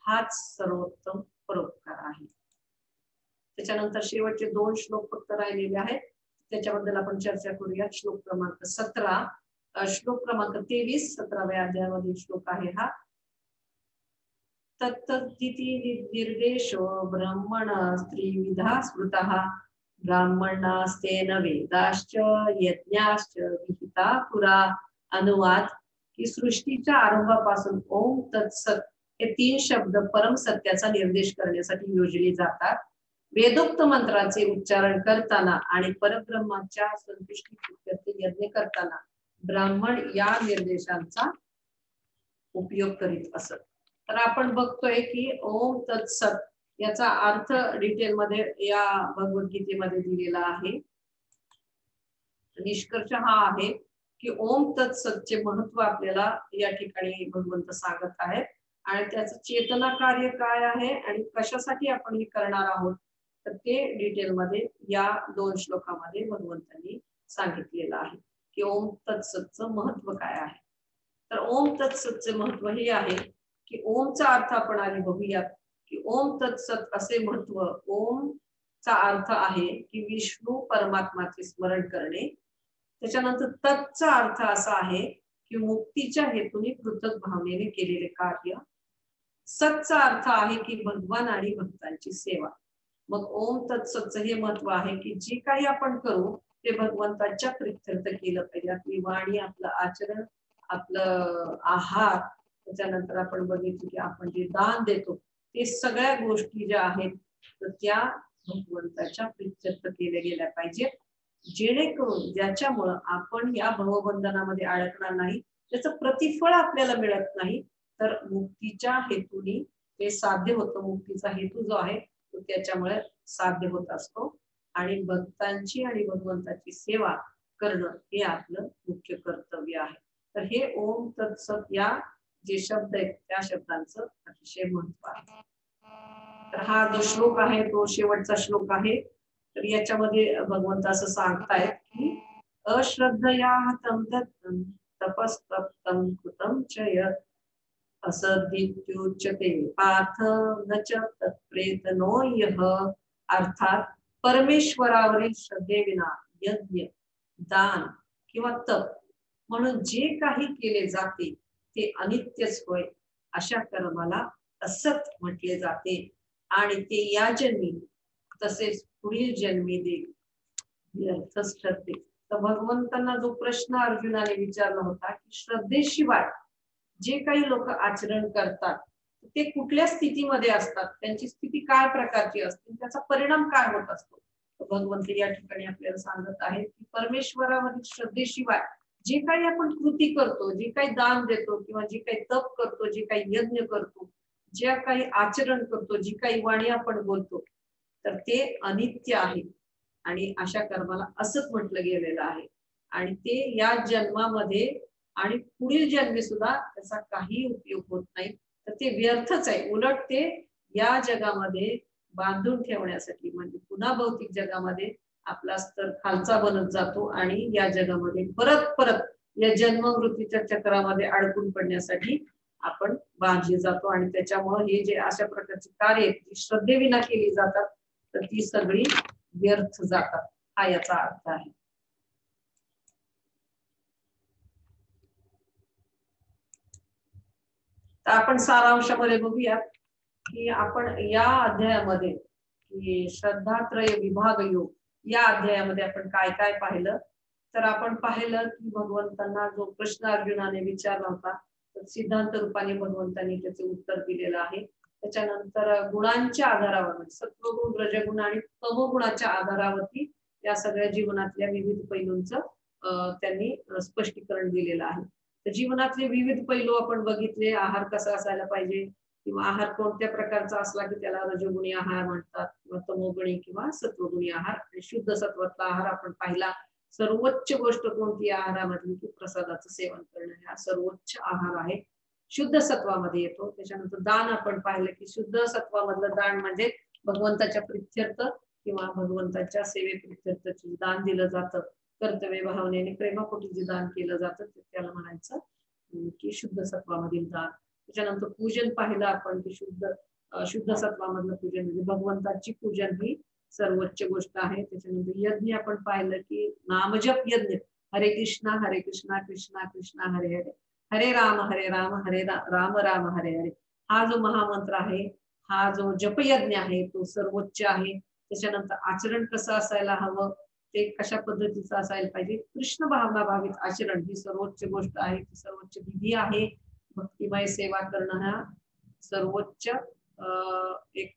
हाच सर्वोत्तम परोपकार आहे. त्याच्यानंतर शेवटचे 2 श्लोक फक्त राहिलेले आहेत, त्याच्याबद्दल आपण चर्चा करूया. श्लोक क्रमांक 17, श्लोक क्रमांक 23, 17व्या अध्यायामधील श्लोक आहे हा. तत्तदिति निर्देशो ब्रह्मण त्रिविधा स्मृतः ब्राह्मणास्तेन वेदाश्च यज्ञाश्च विहिता पुरा. अनुवाद की सृष्टीच्या आरंभापासून ओम तत्सत हे 3 शब्द परम सत्याचा निर्देश करण्यासाठी योजले जातात. वेदोक्त मंत्राचे उच्चारण करताना आणि परब्रह्माच्या संतुष्टी यज्ञ करताना ब्राह्मण या निर्देशांचा उपयोग करीत असत. तर आपण बघतोय की ओम तत्सत याचा अर्थ डिटेल मध्ये या भगवद्गीतेमध्ये दिलेला आहे. निष्कर्ष हा आहे की ओम तत्सतचे महत्व आपल्याला या ठिकाणी भगवंत सांगत आहेत आणि त्याचं चेतना कार्य काय आहे आणि कशासाठी आपण हे करणार आहोत तर ते डिटेल मध्ये या 2 श्लोकामध्ये भगवंतांनी सांगितलेलं आहे की ओम तत्सतचं महत्व काय आहे. तर ओम तत्सतचे महत्व हे आहे की ओमचा अर्थ आपण आधी बघूयात की ओम तत्सत असे महत्व. ओम चा अर्थ आहे की विष्णू परमात्माचे स्मरण करणे. त्याच्यानंतर तत्चा अर्थ असा आहे की मुक्तीच्या हेतूने कृतज्ञ भावनेने केलेले कार्य. सतचा अर्थ आहे की भगवान आणि भक्तांची सेवा. मग ओम तत्सतचं हे महत्व आहे की जे काही आपण करू ते भगवंताच्या प्रीत्यर्थ केलं पाहिजे. आपली वाणी, आपलं आचरण, आपलं आहार, त्याच्यानंतर आपण बघितलं की आपण जे दान देतो ते सगळ्या गोष्टी ज्या आहेत तर त्या भगवंताच्या प्रीत्यर्थ केल्या गेल्या पाहिजेत, जेणेकरून ज्याच्यामुळं आपण या भवबंधनामध्ये अडकणार नाही, त्याचं प्रतिफळ आपल्याला मिळत नाही, तर मुक्तीच्या हेतूने ते साध्य होतं. मुक्तीचा हेतू जो आहे तो त्याच्यामुळे साध्य होत असतो आणि भक्तांची आणि भगवंताची सेवा करणं हे आपलं मुख्य कर्तव्य आहे. तर हे ओम तत्सत या जे शब्द आहेत त्या शब्दांचं अतिशय महत्व आहे. तर हा जो श्लोक आहे तो शेवटचा श्लोक आहे. तर याच्यामध्ये भगवंत असं सांगतायत की अश्रद्धया तम तत्तम तपस्तप्तम कृतम च यत् असदित्युच्यते पार्थ न च तत्प्रेतनो यः. अर्थात परमेश्वरावरील श्रद्धेविना यज्ञ, दान किंवा तप म्हणून जे काही केले जाते ते अनित्यच होय, अशा कर्माला असत म्हटले जाते आणि ते या जन्मी तसेच पुढील जन्मी व्यर्थच ठरते. तर भगवंतांना जो प्रश्न अर्जुनाने विचारला होता की श्रद्धेशिवाय जे काही लोक आचरण करतात ते कुठल्या स्थितीमध्ये असतात, त्यांची स्थिती काय प्रकारची असते, त्याचा परिणाम काय होत असतो. भगवंत या ठिकाणी आपल्याला सांगत आहेत की परमेश्वरावरील श्रद्धेशिवाय जे काही आपण कृती करतो, जे काही दान देतो किंवा जे काही तप करतो, जे काही यज्ञ करतो, जे काही आचरण करतो, जी काही वाणी आपण बोलतो, तर ते अनित्य आहे आणि अशा कर्माला असंच म्हटलं गेलेलं आहे. आणि ते या जन्मामध्ये आणि पुढील जन्मी सुद्धा त्याचा काही उपयोग होत नाही, तर ते व्यर्थच आहे. उलट ते या जगामध्ये बांधून ठेवण्यासाठी म्हणजे पुन्हा भौतिक जगामध्ये आपला स्तर खालचा बनत जातो आणि या जगामध्ये परत परत या जन्म मृत्यूच्या चक्रामध्ये अडकून पडण्यासाठी आपण बांधले जातो. आणि त्याच्यामुळे हे जे अशा प्रकारची कार्य जी श्रद्धेविना केली जातात तर ती सगळी व्यर्थ जातात, हा याचा अर्थ आहे. तर आपण सारांशामध्ये बघूयात की आपण या अध्यायामध्ये की श्रद्धात्रय विभाग योग या अध्यायामध्ये आपण काय काय पाहिलं. तर आपण पाहिलं की भगवंतांना जो प्रश्न अर्जुनाने विचारला होता तर सिद्धांत रूपाने भगवंतांनी त्याचे उत्तर दिलेलं आहे. त्याच्यानंतर गुणांच्या आधारावर सत्वगुण, रजगुण आणि तमोगुणाच्या आधारावरती या सगळ्या जीवनातल्या विविध पैलूंचं त्यांनी स्पष्टीकरण दिलेलं आहे. तर जीवनातले विविध पैलू आपण बघितले. आहार कसा असायला पाहिजे किंवा आहार कोणत्या प्रकारचा असला की त्याला रजोगुणी आहार म्हणतात किंवा तमोगुणी किंवा सत्वगुणी आहार. आणि शुद्ध सत्वातला आहार आपण पाहिला. सर्वोच्च गोष्ट कोणती आहारामधली की प्रसादाचं सेवन करणं हा सर्वोच्च आहार आहे, शुद्ध सत्वामध्ये येतो. त्याच्यानंतर दान आपण पाहिलं की शुद्ध सत्वामधलं दान म्हणजे भगवंताच्या प्रित्यर्थ किंवा भगवंताच्या सेवेप्रित्यर्थ दान दिलं जातं. कर्तव्य भावनेने प्रेमापोटी जे दान केलं जातं त्याला म्हणायचं की शुद्ध सत्वामधील दान. त्याच्यानंतर पूजन पाहिलं आपण की शुद्ध सत्वामधलं पूजन म्हणजे भगवंताची पूजन ही सर्वोच्च गोष्ट आहे. त्याच्यानंतर यज्ञ आपण पाहिलं की नामजप यज्ञ, हरे कृष्णा कृष्णा कृष्णा हरे हरे, हरे राम हरे राम राम हरे हरे, हा जो महामंत्र आहे, हा जो जपयज्ञ आहे तो सर्वोच्च आहे. त्याच्यानंतर आचरण कसं असायला हवं, ते कशा पद्धतीचं असायला पाहिजे, कृष्ण भावना भावित आचरण ही सर्वोच्च गोष्ट आहे, ती सर्वोच्च विधी आहे. भक्तिमय सेवा करणं हा सर्वोच्च एक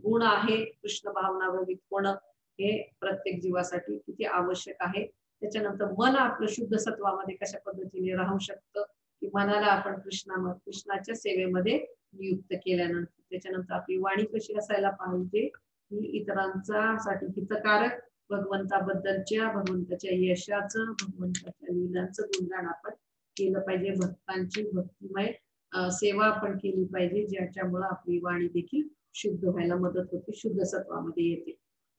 गुण आहे. कृष्ण भावना भावित होणं हे प्रत्येक जीवासाठी किती आवश्यक आहे. त्याच्यानंतर मन आपलं शुद्ध सत्वामध्ये कशा पद्धतीने राहू शकतं की मनाला आपण कृष्णाच्या सेवेमध्ये नियुक्त केल्यानंतर. त्याच्यानंतर आपली वाणी कशी असायला पाहिजे की इतरांचा साठी हितकारक, भगवंताबद्दलच्या भगवंताच्या यशाचं भगवंताच्या लीलांचं गुणगान आपण केलं पाहिजे. भक्तांची भक्तिमय सेवा आपण केली पाहिजे ज्याच्यामुळे आपली वाणी देखील शुद्ध व्हायला मदत होते, शुद्ध सत्वामध्ये येते.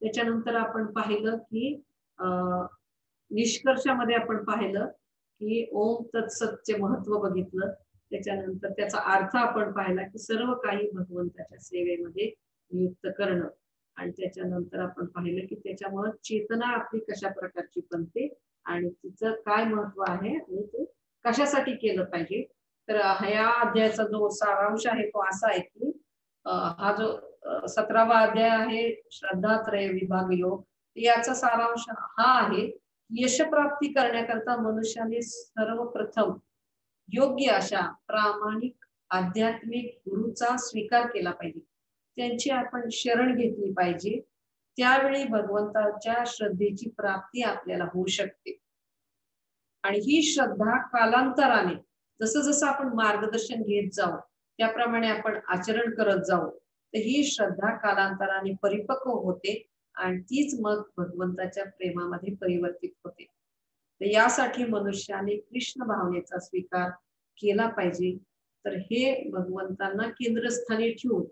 त्याच्यानंतर आपण पाहिलं की निष्कर्षामध्ये आपण पाहिलं की ओम तत्सतचे महत्व बघितलं. त्याच्यानंतर त्याचा अर्थ आपण पाहिला की सर्व काही भगवंताच्या सेवेमध्ये नियुक्त करणं. आणि त्याच्यानंतर आपण पाहिलं की त्याच्यामुळे चेतना आपली कशा प्रकारची बनते आणि तिचं काय महत्व आहे आणि ते कशासाठी केलं पाहिजे. तर ह्या अध्यायाचा जो सारांश आहे तो असा आहे की हा जो 17वा अध्याय आहे श्रद्धात्रय विभाग योग, याचा सारांश हा आहे यशप्राप्ती करण्याकरता मनुष्याने सर्वप्रथम योग्य अशा प्रामाणिक आध्यात्मिक गुरुचा स्वीकार केला पाहिजे, त्यांची आपण शरण घेतली पाहिजे. त्यावेळी भगवंताच्या श्रद्धेची प्राप्ती आपल्याला होऊ शकते. आणि ही श्रद्धा कालांतराने जसं जसं आपण मार्गदर्शन घेत जाऊ त्याप्रमाणे आपण आचरण करत जाऊ तर ही श्रद्धा कालांतराने परिपक्व होते आणि तीच मग भगवंताच्या प्रेमामध्ये परिवर्तित होते. तर यासाठी मनुष्याने कृष्ण भावनेचा स्वीकार केला पाहिजे. तर हे भगवंतांना केंद्रस्थानी ठेवून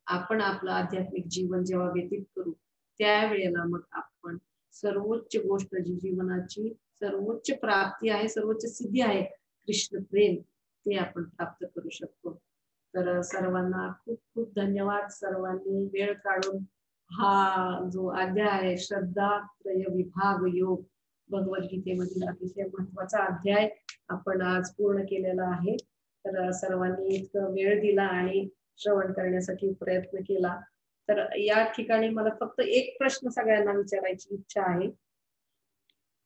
आपण आपलं आध्यात्मिक जीवन जेव्हा व्यतीत करू त्यावेळेला मग आपण सर्वोच्च गोष्ट जी जीवनाची सर्वोच्च प्राप्ती आहे, सर्वोच्च सिद्धी आहे, कृष्ण प्रेम, ते आपण प्राप्त करू शकतो. तर सर्वांना खूप खूप धन्यवाद. सर्वांनी वेळ काढून हा जो अध्याय आहे श्रद्धात्रय विभाग योग भगवद्गीतेमधील अतिशय महत्वाचा अध्याय आपण आज पूर्ण केलेला आहे. तर सर्वांनी इतकं वेळ दिला आणि श्रवण करण्यासाठी प्रयत्न केला. तर या ठिकाणी मला फक्त एक प्रश्न सगळ्यांना विचारायची इच्छा आहे.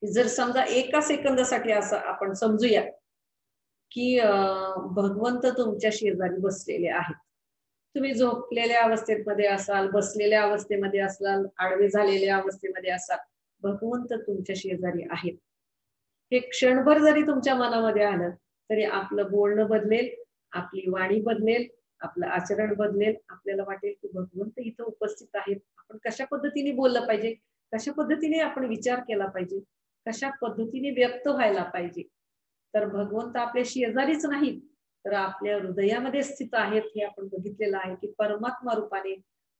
जर समजा एका सेकंदासाठी असं आपण समजूया की भगवंत तुमच्या शेजारी बसलेले आहेत तुम्ही झोपलेल्या अवस्थेमध्ये असाल, बसलेल्या अवस्थेमध्ये असाल, आडवे झालेल्या अवस्थेमध्ये असाल, भगवंत तुमच्या शेजारी आहेत. हे क्षणभर जरी तुमच्या मनामध्ये आलं तरी आपलं बोलणं बदलेल, आपली वाणी बदलेल, आपलं आचरण बदलेल. आपल्याला वाटेल की भगवंत इथं उपस्थित आहेत. आपण कशा पद्धतीने बोललं पाहिजे, कशा पद्धतीने आपण विचार केला पाहिजे, कशा पद्धतीने व्यक्त व्हायला पाहिजे. तर भगवंत आपल्या शेजारीच नाहीत, तर आपल्या हृदयामध्ये स्थित आहेत. हे आपण बघितलेलं आहे की परमात्मा रूपाने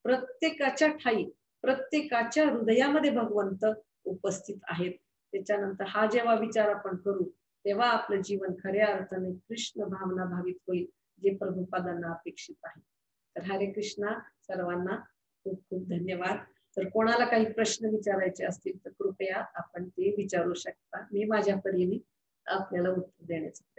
प्रत्येकाच्या ठाई, प्रत्येकाच्या हृदयामध्ये भगवंत उपस्थित आहेत. त्याच्यानंतर हा जेव्हा विचार आपण करू तेव्हा आपलं जीवन खऱ्या अर्थाने कृष्ण भावना भावित होईल, जे प्रभुपादांना अपेक्षित आहे. तर हरे कृष्णा, सर्वांना खूप खूप धन्यवाद. तर कोणाला काही प्रश्न विचारायचे असतील तर कृपया आपण ते विचारू शकता. मी माझ्या परीने आपल्याला उत्तर देण्याचा